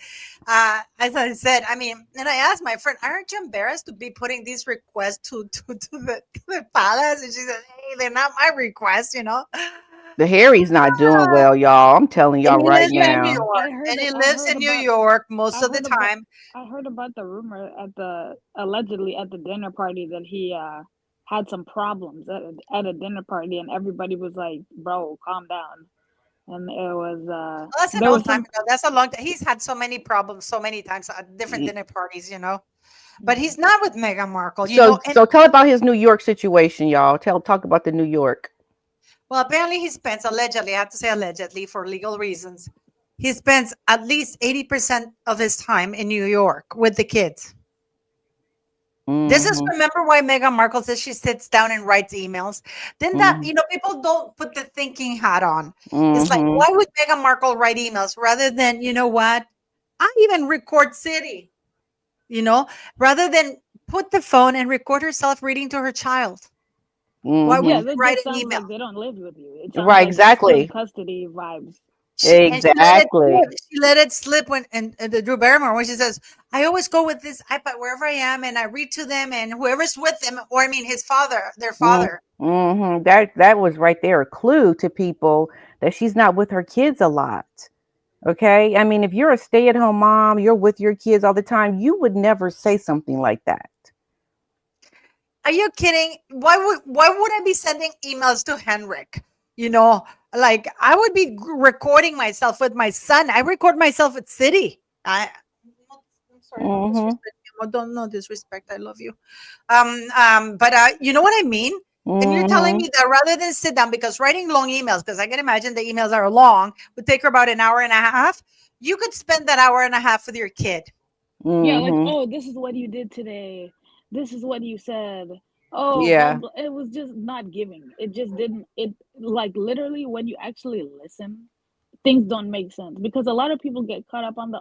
as I said, and I asked my friend, aren't you embarrassed to be putting these requests to the palace? And she said, hey, they're not my requests, The Harry's not doing well, y'all. I'm telling y'all right now. And he lives in New York most of the time. I heard about the rumor allegedly at the dinner party that he had some problems at a dinner party, and everybody was like, bro, calm down. And it was that's an old time ago. That's a long time. He's had so many problems so many times at different dinner parties, but he's not with Meghan Markle. So tell about his New York situation, y'all. Talk about the New York. Well, apparently he spends, allegedly, I have to say allegedly for legal reasons, he spends at least 80% of his time in New York with the kids. Mm-hmm. This is, remember why Meghan Markle says she sits down and writes emails? Then that, people don't put the thinking hat on. Mm-hmm. It's like, why would Meghan Markle write emails rather than, I even record City, rather than put the phone and record herself reading to her child. Mm-hmm. Why would you write an email? Like they don't live with you. It's right, exactly. Custody vibes. Exactly. She let it slip when and the Drew Barrymore, when she says, I always go with this iPad wherever I am and I read to them and whoever's with them, or his father, their father. Mm-hmm. That was right there a clue to people that she's not with her kids a lot. Okay. If you're a stay-at-home mom, you're with your kids all the time, you would never say something like that. Are you kidding? Why would I be sending emails to Henrik? Like, I would be recording myself with my son. I record myself at City. I'm sorry, no disrespect. I love you. But you know what I mean? Mm-hmm. And you're telling me that rather than sit down, because writing long emails, because I can imagine the emails are long, would take her about an hour and a half. You could spend that hour and a half with your kid. Mm-hmm. Yeah, like, oh, this is what you did today. This is what you said. Oh, yeah. Blah, blah. It was just not giving. It just didn't. It, like, literally, when you actually listen, things don't make sense, because a lot of people get caught up on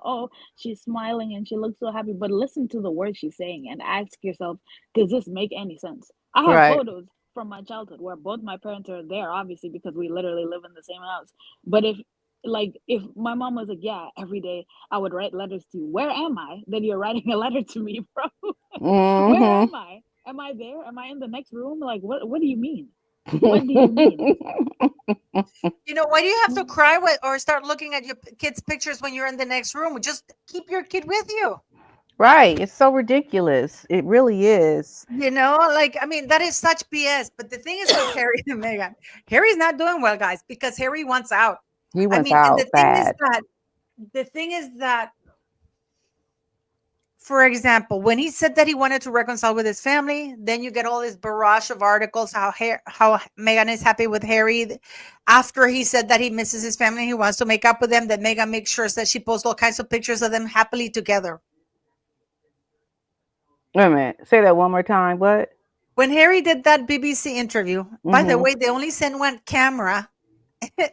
she's smiling and she looks so happy, but listen to the words she's saying and ask yourself, does this make any sense? I have photos from my childhood where both my parents are there, obviously, because we literally live in the same house. But if my mom was like, yeah, every day I would write letters to you. Where am I that you're writing a letter to me from? Mm-hmm. Where am I? Am I there? Am I in the next room? Like, what do you mean? What do you mean? You know, why do you have to cry or start looking at your kids' pictures when you're in the next room? Just keep your kid with you. Right. It's so ridiculous. It really is. You know, like, I mean, that is such BS. But the thing is with Harry and Meghan, Harry's not doing well, guys, because Harry wants out. He I wants mean, and out bad. the thing is that, for example, when he said that he wanted to reconcile with his family, then you get all this barrage of articles how Meghan is happy with Harry. After he said that he misses his family, he wants to make up with them, that Meghan makes sure that she posts all kinds of pictures of them happily together. Wait a minute. Say that one more time. What? When Harry did that BBC interview, by the way, they only sent one camera,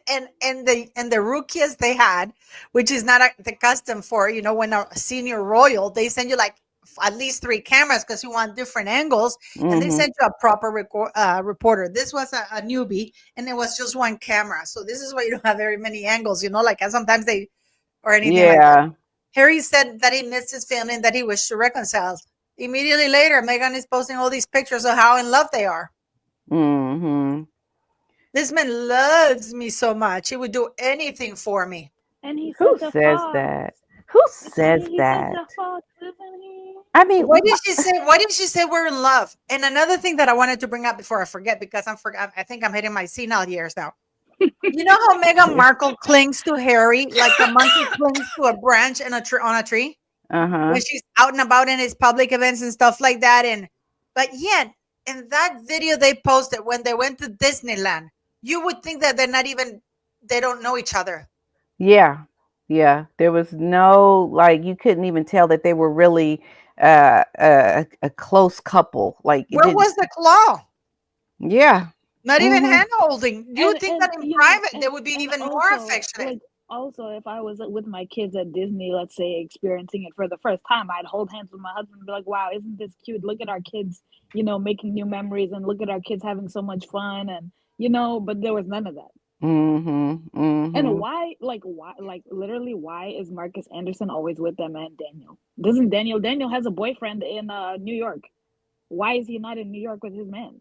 and the rookies they had, which is not the custom for, you know, when a senior royal, they send you like at least 3 cameras because you want different angles, and they sent you a proper reporter. This was a newbie, and it was just one camera. So this is why you don't have very many angles, you know, like sometimes they or anything like that. Harry said that he missed his family and that he wished to reconcile. Immediately later, Meghan is posting all these pictures of how in love they are. This man loves me so much. He would do anything for me. And he Who says that? Who says that? I mean, why did she say we're in love? And another thing that I wanted to bring up before I forget, because I think I'm hitting my senile years now. You know how Meghan Markle clings to Harry like a monkey clings to a branch on a tree? When she's out and about in his public events and stuff like that. But yet, in that video they posted when they went to Disneyland, you would think that they don't know each other. Yeah. There was no, like, you couldn't even tell that they were really a close couple. Like, where was the claw? Yeah. Not even hand holding. Do you think that in private they would be even more affectionate? Like, also, if I was with my kids at Disney, let's say, experiencing it for the first time, I'd hold hands with my husband and be like, wow, isn't this cute? Look at our kids, you know, making new memories, and look at our kids having so much fun. And, you know, but there was none of that. And why, literally, why is Marcus Anderson always with them and Daniel? Daniel has a boyfriend in New York. Why is he not in New York with his man?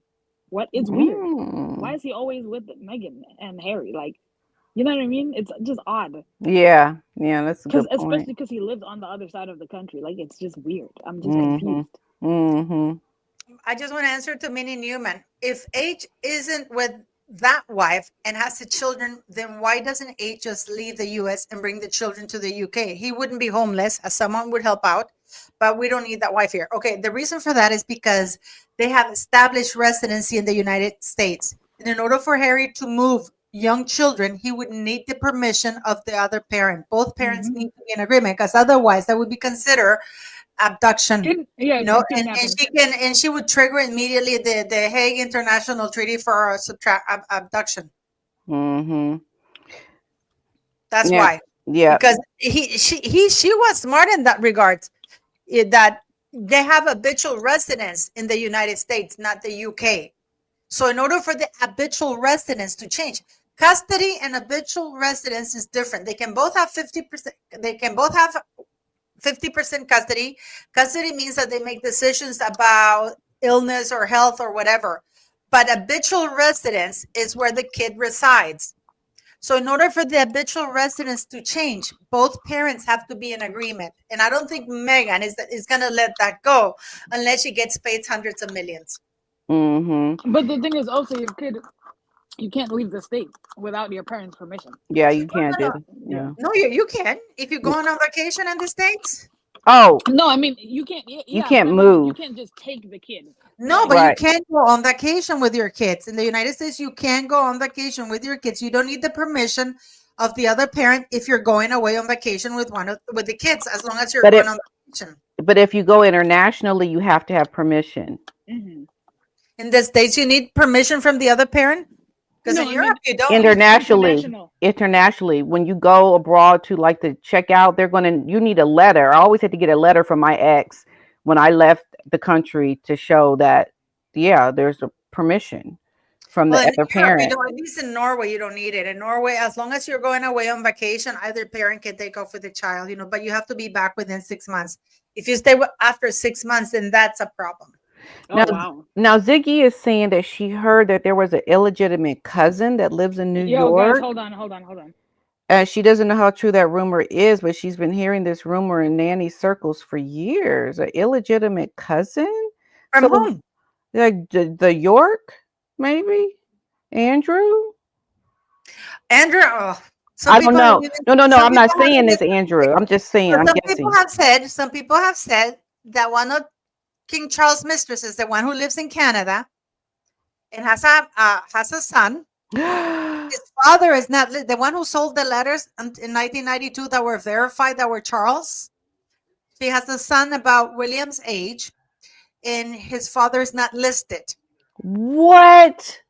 It's weird. Why is he always with Meghan and Harry? Like, you know what I mean? It's just odd. Yeah, that's a good point. Especially because he lives on the other side of the country. Like, it's just weird. I'm just confused. I just want to answer to Minnie Newman. If H isn't with that wife and has the children, then why doesn't H just leave the U.S. and bring the children to the UK? He wouldn't be homeless, as someone would help out, but we don't need that wife here. Okay, the reason for that is because they have established residency in the United States. And in order for Harry to move young children, he would need the permission of the other parent. Both parents need to be in agreement, because otherwise that would be considered abduction. You know, and she would trigger immediately the Hague International Treaty for abduction. That's why. Yeah, because she was smart in that regard. That they have habitual residence in the United States, not the UK. So in order for the habitual residence to change, custody and habitual residence is different. They can both have 50%. They can both have 50% custody. Custody means that they make decisions about illness or health or whatever. But habitual residence is where the kid resides. So in order for the habitual residence to change, both parents have to be in agreement. And I don't think Meghan is going to let that go unless she gets paid hundreds of millions. But the thing is also, your kid, you can't leave the state without your parents' permission. Yeah, you can't do it. Yeah. No, you can. If you go on a vacation in the States. Oh. No, I mean, you can't. You can't move. You can't just take the kid. No, but you can go on vacation with your kids. In the United States, you can go on vacation with your kids. You don't need the permission of the other parent if you're going away on vacation with with the kids, as long as you're going on vacation. But if you go internationally, you have to have permission. In the States, you need permission from the other parent? Because in Europe, you don't. Internationally, when you go abroad to like to check out, you need a letter. I always had to get a letter from my ex when I left the country to show that, there's a permission from the other parent. At least in Norway, you don't need it. In Norway, as long as you're going away on vacation, either parent can take off with the child, but you have to be back within 6 months. If you stay after 6 months, then that's a problem. Oh wow. Now Ziggy is saying that she heard that there was an illegitimate cousin that lives in New Yo, guys, York. hold on. And she doesn't know how true that rumor is, but she's been hearing this rumor in nanny circles for years. An illegitimate cousin? From So, whom? like the York, maybe? Andrew? Andrew. Oh, some I don't people have know. even, No. some I'm not people have saying even, it's Andrew. I'm just saying, so I'm guessing. some people have said that one of King Charles' mistresses, the one who lives in Canada and has a son. His father is not the one who sold the letters in 1992 that were verified that were Charles. She has a son about William's age, and his father is not listed. What?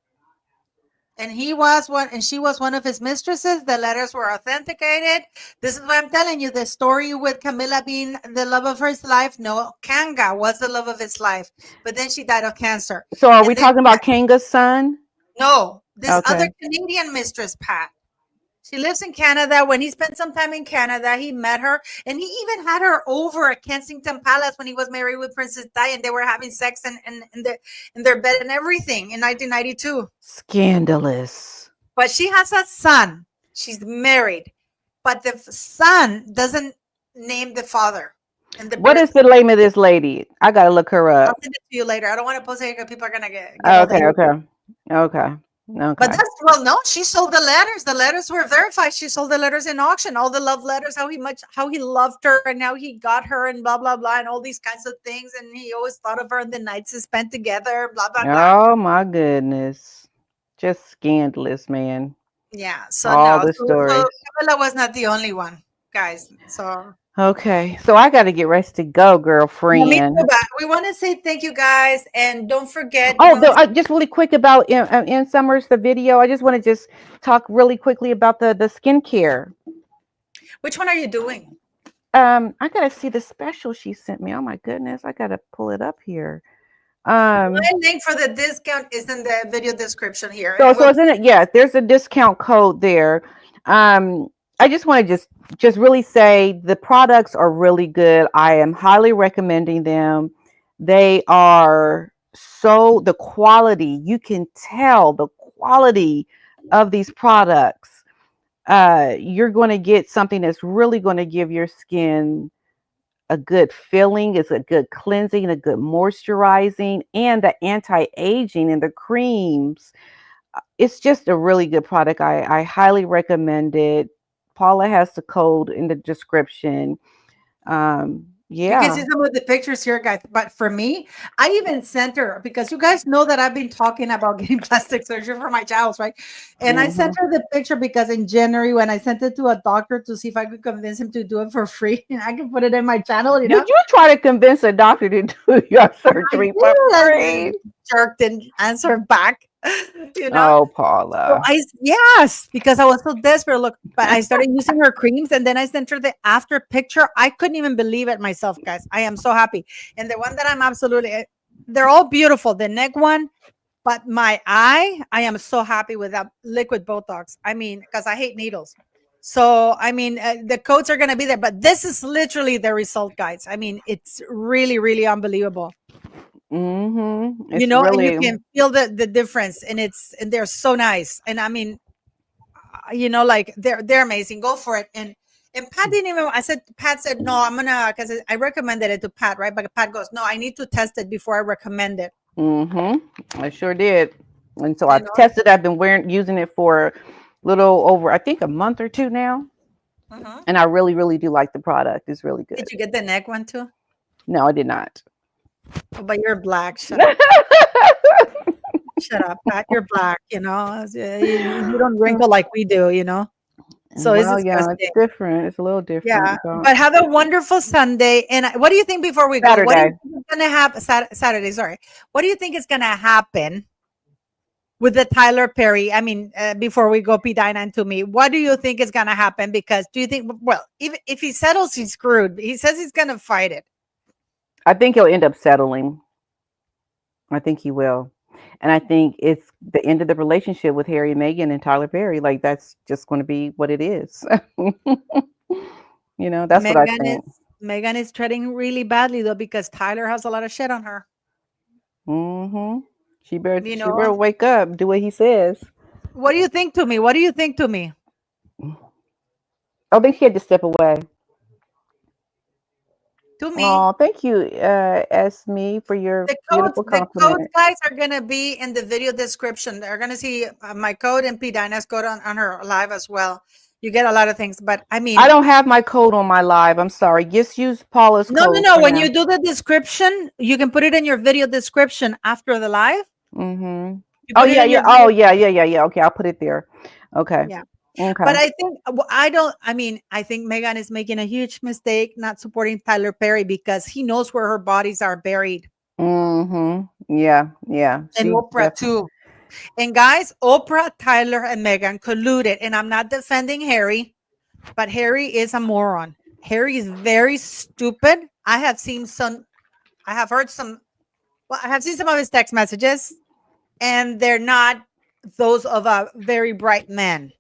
And he was one, and she was one of his mistresses. The letters were authenticated. This is what I'm telling you. The story with Camilla being the love of his life. No, Kanga was the love of his life, but then she died of cancer. So are And we then talking about Kanga's son? no, this Okay. other Canadian mistress, Pat. She lives in Canada. When he spent some time in Canada, he met her, and he even had her over at Kensington Palace when he was married with Princess Di, and they were having sex in their bed and everything in 1992. Scandalous. But she has a son. She's married, but the son doesn't name the father. And the What is the name of this lady? I gotta look her I'll up. send it to you later. I don't want to post it because people are gonna get Okay. But that's well, no, she sold the letters. The letters were verified. She sold the letters in auction. All the love letters, how he loved her, and how he got her, and blah blah blah, and all these kinds of things. And he always thought of her and the nights they spent together. Blah blah blah. Oh my goodness. Just scandalous, man. Yeah. So All no, the stories. so Camilla was not the only one, guys. So Okay. So I gotta get ready to go, me too, girlfriend. but we want to say thank you guys, and don't forget. Oh, just really quick about in Summers, the video. I just want to just talk really quickly about the skincare. Which one are you doing? I gotta see the special she sent me. Oh my goodness, I gotta pull it up here. My link for the discount is in the video description here. So isn't it? Yeah, there's a discount code there. I just want to just really say the products are really good. I am highly recommending them. They are the quality, you can tell the quality of these products. You're going to get something that's really going to give your skin a good feeling. It's a good cleansing, a good moisturizing, and the anti-aging and the creams. It's just a really good product. I highly recommend it. Paula has the code in the description. You can Yeah. see some of the pictures here, guys. But for me, I even sent her because you guys know that I've been talking about getting plastic surgery for my jowls, right? And I sent her the picture because in January, when I sent it to a doctor to see if I could convince him to do it for free, and I can put it in my channel. You know? Did you try to convince a doctor to do your surgery for free? Jerk didn't answer back. You know? Oh, Paula. So yes, because I was so desperate. Look, but I started using her creams, and then I sent her the after picture. I couldn't even believe it myself, guys. I am so happy. And the one that I'm absolutely, they're all beautiful. The neck one, but my eye, I am so happy with that liquid Botox. I mean, because I hate needles. So I mean, the codes are gonna be there, but this is literally the result, guys. I mean, it's really, really unbelievable. It's You know, and you really, can feel the difference, and they're so nice. And I mean, you know, like they're amazing. Go for it. And Pat didn't even. Pat said no. I'm gonna because I recommended it to Pat, right? But Pat goes, no, I need to test it before I recommend it. I sure did. And so I've tested. I've been using it for a little over, I think, a month or two now. And I really, really do like the product. It's really good. Did you get the neck one too? No, I did not. Oh, but you're black. Shut up. Shut up, Pat. You're black. You know, you don't wrinkle like we do. You know. So well, it's yeah, it's different. It's a little different. Yeah, but have a wonderful Sunday. And what do you think before we go? Saturday. What do you think is going to happen? Saturday, sorry. What do you think is going to happen with the Tyler Perry? I mean, before we go, P9 and to me, what do you think is going to happen? Because do you think, well, even if he settles, he's screwed. He says he's going to fight it. I think he'll end up settling. I think he will. And I think it's the end of the relationship with Harry and Meghan and Tyler Perry. Like, that's just going to be what it is. You know, that's what I think. Meghan is treading really badly, though, because Tyler has a lot of shit on her. Mm-hmm. She You better know, wake up, do what he says. what do you think to me? What do you think to me? I think she had to step away. To me, Oh, thank you, Esme, for your beautiful the codes, compliment. guys, are gonna be in the video description. They're gonna see my code and P Dinah's code on her live as well. You get a lot of things, but I I mean, don't have my code on my live. I'm sorry. Just use Paula's no, no, code no. for When now. you do the description, you can put it in your video description after the live. Mm-hmm. You Oh put it yeah, in yeah. your Oh video. yeah. Okay, I'll put it there. Okay. Yeah. Okay. But I think I don't. I mean, I think Meghan is making a huge mistake not supporting Tyler Perry because he knows where her bodies are buried, Mm-hmm. Yeah. Yeah. and She Oprah too. And guys, Oprah, Tyler, and Meghan colluded. And I'm not defending Harry, but Harry is a moron. Harry is very stupid. I have seen some. I have heard some. Well, I have seen some of his text messages, and they're not those of a very bright man.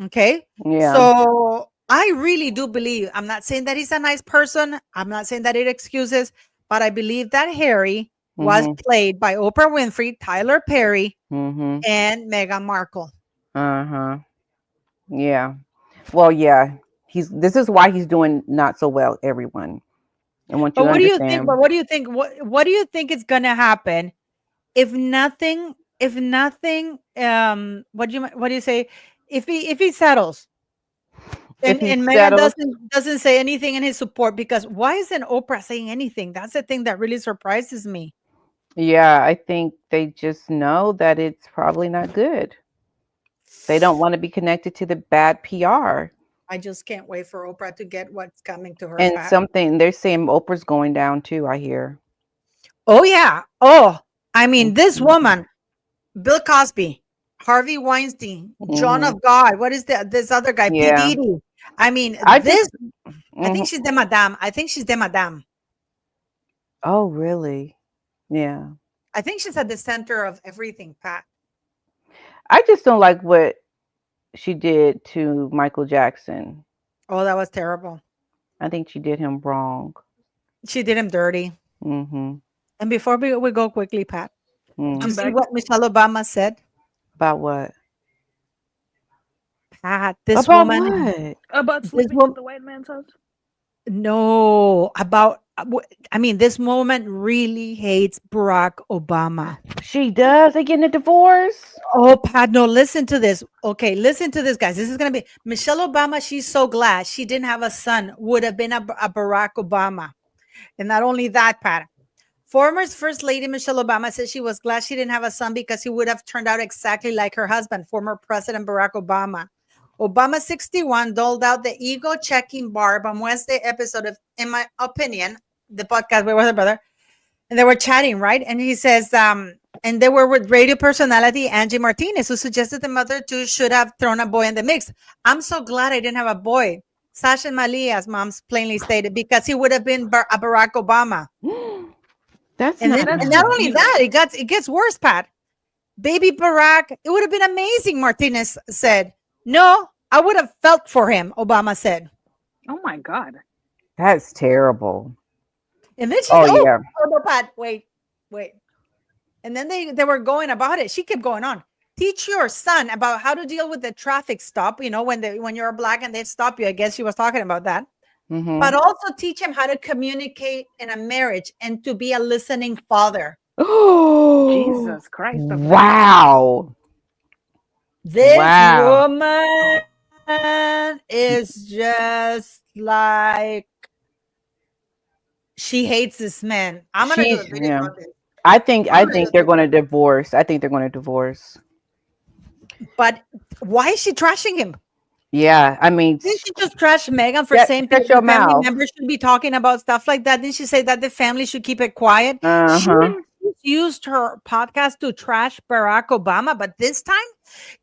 Okay. Yeah. So I really do believe, I'm not saying that he's a nice person. I'm not saying that it excuses, but I believe that Harry was Mm-hmm. played by Oprah Winfrey, Tyler Perry, Mm-hmm. and Meghan Markle. Uh-huh. Yeah. Well, yeah. This is why he's doing not so well, everyone. I want you But to what do you think? understand. But what do you think? What do you think is gonna happen if nothing? If nothing, what do you say? If he settles, If he and Meghan settles, doesn't say anything in his support, because why isn't Oprah saying anything? That's the thing that really surprises me. yeah, I think they just know that it's probably not good. They don't want to be connected to the bad PR. I just can't wait for Oprah to get what's coming to her, And Pat. something they're saying Oprah's going down too, I hear. Oh yeah. Oh, I mean, this Mhm. woman, Bill Cosby, Harvey Weinstein, John Mhm. of God. What is this other guy? P. Yeah. Diddy. I mean, I this. just I think mhm. she's the madame. I think she's the madame. Oh, really? Yeah. I think she's at the center of everything, Pat. I just don't like what she did to Michael Jackson. Oh, that was terrible. I think she did him wrong. She did him dirty. Mhm. And before we go quickly, Pat, did you I'm Mm. see back. what Michelle Obama said? About what? Pat, this About woman, what? About this sleeping at woman, the white man's house. no, about, I mean, this woman really hates Barack Obama. She does. They getting a divorce? Oh, Pat, no, listen to this. Okay, listen to this, guys. This is going to be Michelle Obama. She's so glad she didn't have a son, would have been a Barack Obama. And not only that, Pat, former First Lady Michelle Obama said she was glad she didn't have a son because he would have turned out exactly like her husband, former President Barack Obama. Obama 61 doled out the ego checking barb on Wednesday episode of, in my opinion, the podcast with her brother. And they were chatting, right? And he says, and they were with radio personality Angie Martinez, who suggested the mother too should have thrown a boy in the mix. I'm so glad I didn't have a boy. Sasha Malia's mom's plainly stated, because he would have been a Barack Obama. That's And not then, That's and not nice. only evil. that, it gets worse, Pat. Baby Barack, it would have been amazing, Martinez said. No, I would have felt for him, Obama said. Oh my God. That's terrible. And then she Oh said, yeah. oh no, Pat, wait. And then they were going about it. She kept going on. Teach your son about how to deal with the traffic stop. You know, when you're black and they stop you. I guess she was talking about that. Mhm. But also teach him how to communicate in a marriage and to be a listening father. Jesus Christ. of Nazareth. Wow. This Wow. woman is just like, she hates this man. I'm gonna do a video Yeah. about this. I think I'm gonna do they're this. going to divorce. I think they're going to divorce. But why is she trashing him? Yeah. I mean, Didn't she just trash Meghan for Shut- saying shut your family mouth. members should be talking about stuff like that? Didn't she say that the family should keep it quiet? She's uh-huh. used her podcast to trash Barack Obama, but this time,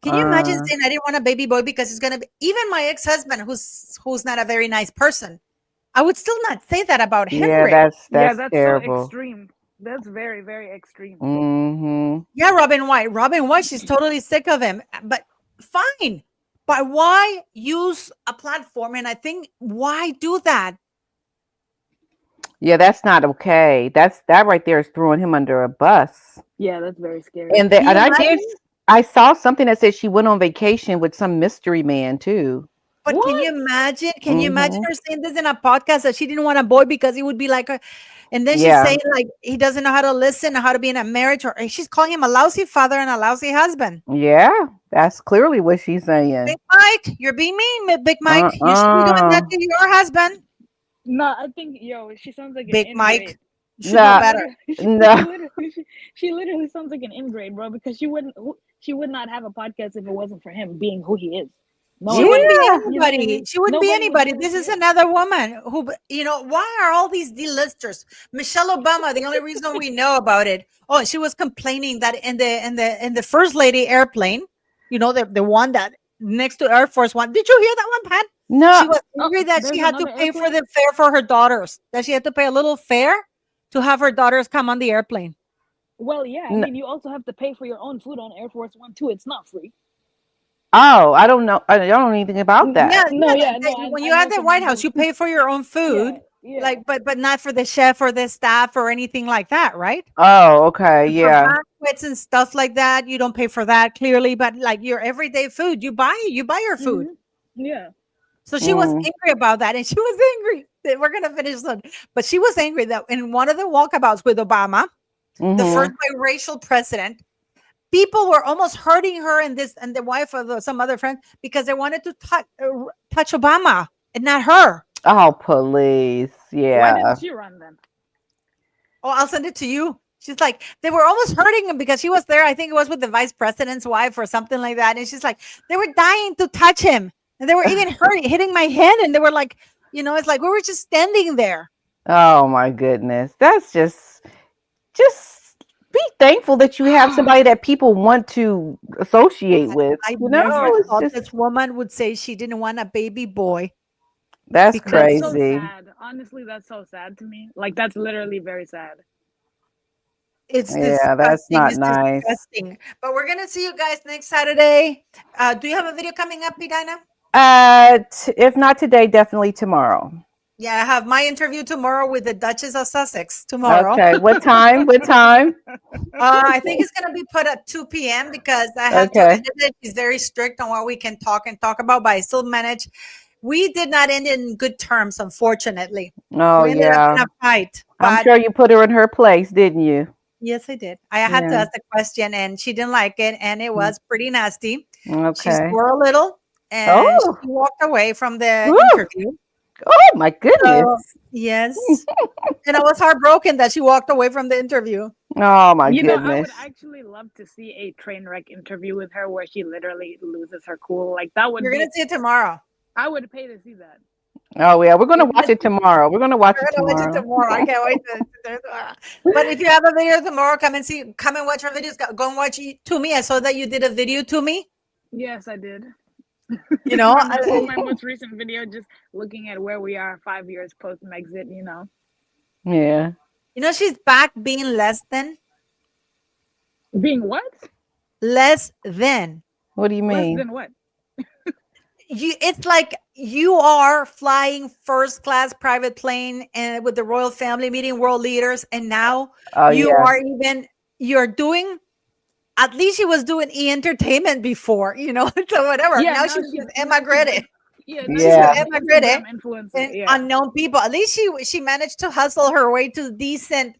can you imagine saying I didn't want a baby boy because it's gonna be, even my ex-husband, who's not a very nice person, I would still not say that about Yeah, Henry. that's Yeah, that's so terrible. extreme. That's very, very extreme. Mhm. Yeah, Robin White, she's totally sick of him. But fine. But why use a platform? And I think, why do that? Yeah, that's not okay. That right there is throwing him under a bus. Yeah, that's very scary. And Can you I imagine? I saw something that said she went on vacation with some mystery man too. But can What? you imagine? Can you imagine Hmm. her saying this in a podcast that she didn't want a boy because he would be like a, and then she's Yeah, saying like he doesn't know how to listen or how to be in a marriage, or and she's calling him a lousy father and a lousy husband. yeah, that's clearly what she's saying. Big Mike, you're being mean, Big Mike. You should be doing that Uh-uh. to your husband, No, I think she sounds like an Big ingrate. Mike. You should know Nah, better. no. She literally sounds like an ingrate, bro. Because she would not have a podcast if it wasn't for him being who he is. No She one wouldn't would. be Yeah. You know what I anybody. mean? She wouldn't be Nobody would anybody. do what This she is is. another woman who, why are all these D-listers? Michelle Obama, the only reason we know about it. Oh, she was complaining that in the First Lady airplane, the one that next to Air Force One. Did you hear that one, Pat? No. She was Oh, angry that she there's had to another pay for airplane. the fare for her daughters. That she had to pay a little fare to have her daughters come on the airplane. Well, yeah. I n- mean, you also have to pay for your own food on Air Force One too. It's not free. Oh, I don't know. I don't know anything about Yeah, that. No, yeah. yeah, no. When I you know at the some White House, random. you pay for your own Yeah, food, yeah. like, but not for the chef or the staff or anything like that, right? Oh, okay. For Yeah. banquets and stuff like that, you don't pay for that clearly, but like your everyday food, you buy your food. Hmm. Yeah. So she was Mm, angry about that, and she was angry that we're gonna finish soon. But she was angry that in one of the walkabouts with Obama, the first mm-hmm. biracial president, people were almost hurting her and the wife of some other friend because they wanted to touch Obama and not her. Oh, police. Why didn't Yeah. she run then? Oh, I'll send it to you. She's like, they were almost hurting him because she was there. I think it was with the vice president's wife or something like that. And she's like, they were dying to touch him. And they were even hitting my hand. And they were like, it's like we were just standing there. Oh my goodness. That's just be thankful that you have somebody that people want to associate with. I You know, never it's thought just this woman would say she didn't want a baby boy. that's because That's so crazy. sad. Honestly, that's so sad to me. Like that's literally very sad. It's Yeah, that's disgusting. not It's nice. disgusting. But we're gonna see you guys next Saturday. Do you have a video coming up, Pidina? If not today, definitely tomorrow. Yeah, I have my interview tomorrow with the Duchess of Sussex tomorrow. Okay. What time? What time? I think it's gonna be put at 2 p.m. because I have to Okay. edit it. She's very strict on what we can talk about, but I still manage. We did not end in good terms, unfortunately. Oh We ended up in yeah. a fight. I'm But sure you put her in her place, didn't you? yes, I did. I had to Yeah. ask the question, and she didn't like it, and it was pretty nasty. She Okay. swore a little, and Oh. she walked away from the Woo. interview. Oh my goodness. So, yes. And I was heartbroken that she walked away from the interview. Oh my You know, I would goodness. actually love to see a train wreck interview with her where she literally loses her cool. Like that would You're be. going to see it tomorrow. I would pay to see that. Oh yeah, we're gonna watch it tomorrow. We're gonna watch We're it going to watch it tomorrow. tomorrow. I can't wait But if you have a video tomorrow, come and watch our videos. Go and watch it to me. I saw that you did a video to me. Yes, I did. You know, my most recent video, just looking at where we are 5 years post Megxit. Yeah. she's back being less than. Being what? Less than. What do you Less mean? than what? It's like you are flying first class private plane and with the royal family meeting world leaders, and now Oh you yeah. are you're doing, at least she was doing entertainment before, so whatever. Yeah, now now she's she's- with Emma Grede Yeah, Yeah. Emma Grede influencer. and Yeah. unknown people. At least she managed to hustle her way to decent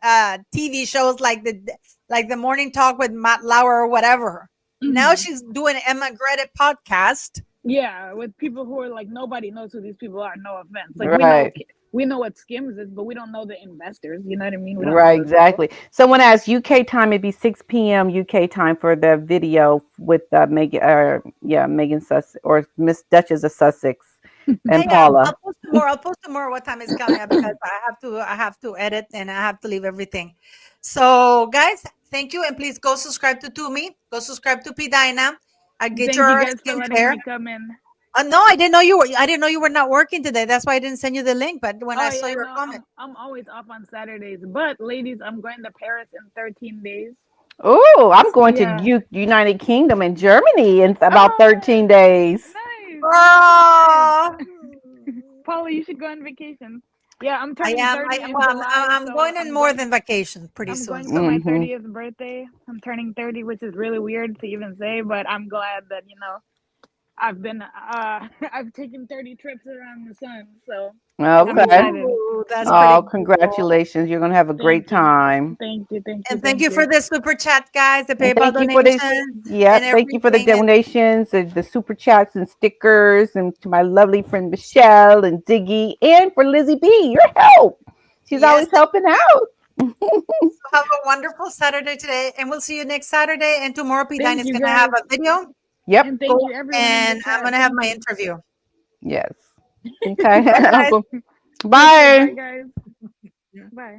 TV shows like the morning talk with Matt Lauer or whatever. Now Mhm. she's doing Emma Grede podcast. Yeah, with people who are like, nobody knows who these people are. No offense. Like Right. we know what Skims is, but we don't know the investors. You know what I mean? We don't know Right, those people. exactly. Someone asked UK time, it'd be 6 p.m. UK time for the video with Megan Sussex or Miss Duchess of Sussex and Yeah, Paula. I'll post tomorrow what time is coming up because I have to edit and I have to leave everything. So guys, thank you, and please go subscribe to Tumi. Go subscribe to Pidina. I get Thank your you guys for letting skincare. me come in. No, I didn't know you were. I didn't know you were not working today. That's why I didn't send you the link. But when I saw your comment, I'm always off on Saturdays. But ladies, I'm going to Paris in 13 days. Oh, I'm going Yeah. to United Kingdom and Germany in about 13 days. Nice. oh, Paula, you should go on vacation. Yeah, I'm I turning am. 30 in Well, July, I'm so going on more than vacation pretty I'm soon. going So. for my Mm-hmm. 30th birthday. I'm turning 30, which is really weird to even say, but I'm glad that, I've been I've taken 30 trips around the sun, so I'm Okay. excited. Ooh, that's Yeah. pretty Oh, cool. congratulations. You're going to have a great Thank you. time. Thank you. Thank you. And thank you for the super chat, guys, the And PayPal thank you for this. donations Yeah, and thank you for the everything. And donations, the super chats and stickers, and to my lovely friend Michelle and Diggy, and for Lizzie B, your help. She's yes, always helping out. have a wonderful Saturday today, and we'll see you next Saturday. And tomorrow, P. Dine Thank is you going to have guys. a video. Yep. And thank Cool. you everyone in the And I'm chat. going to have Thank my you. interview. Yes. Okay. Bye, guys. Okay, Bye. bye guys. Bye.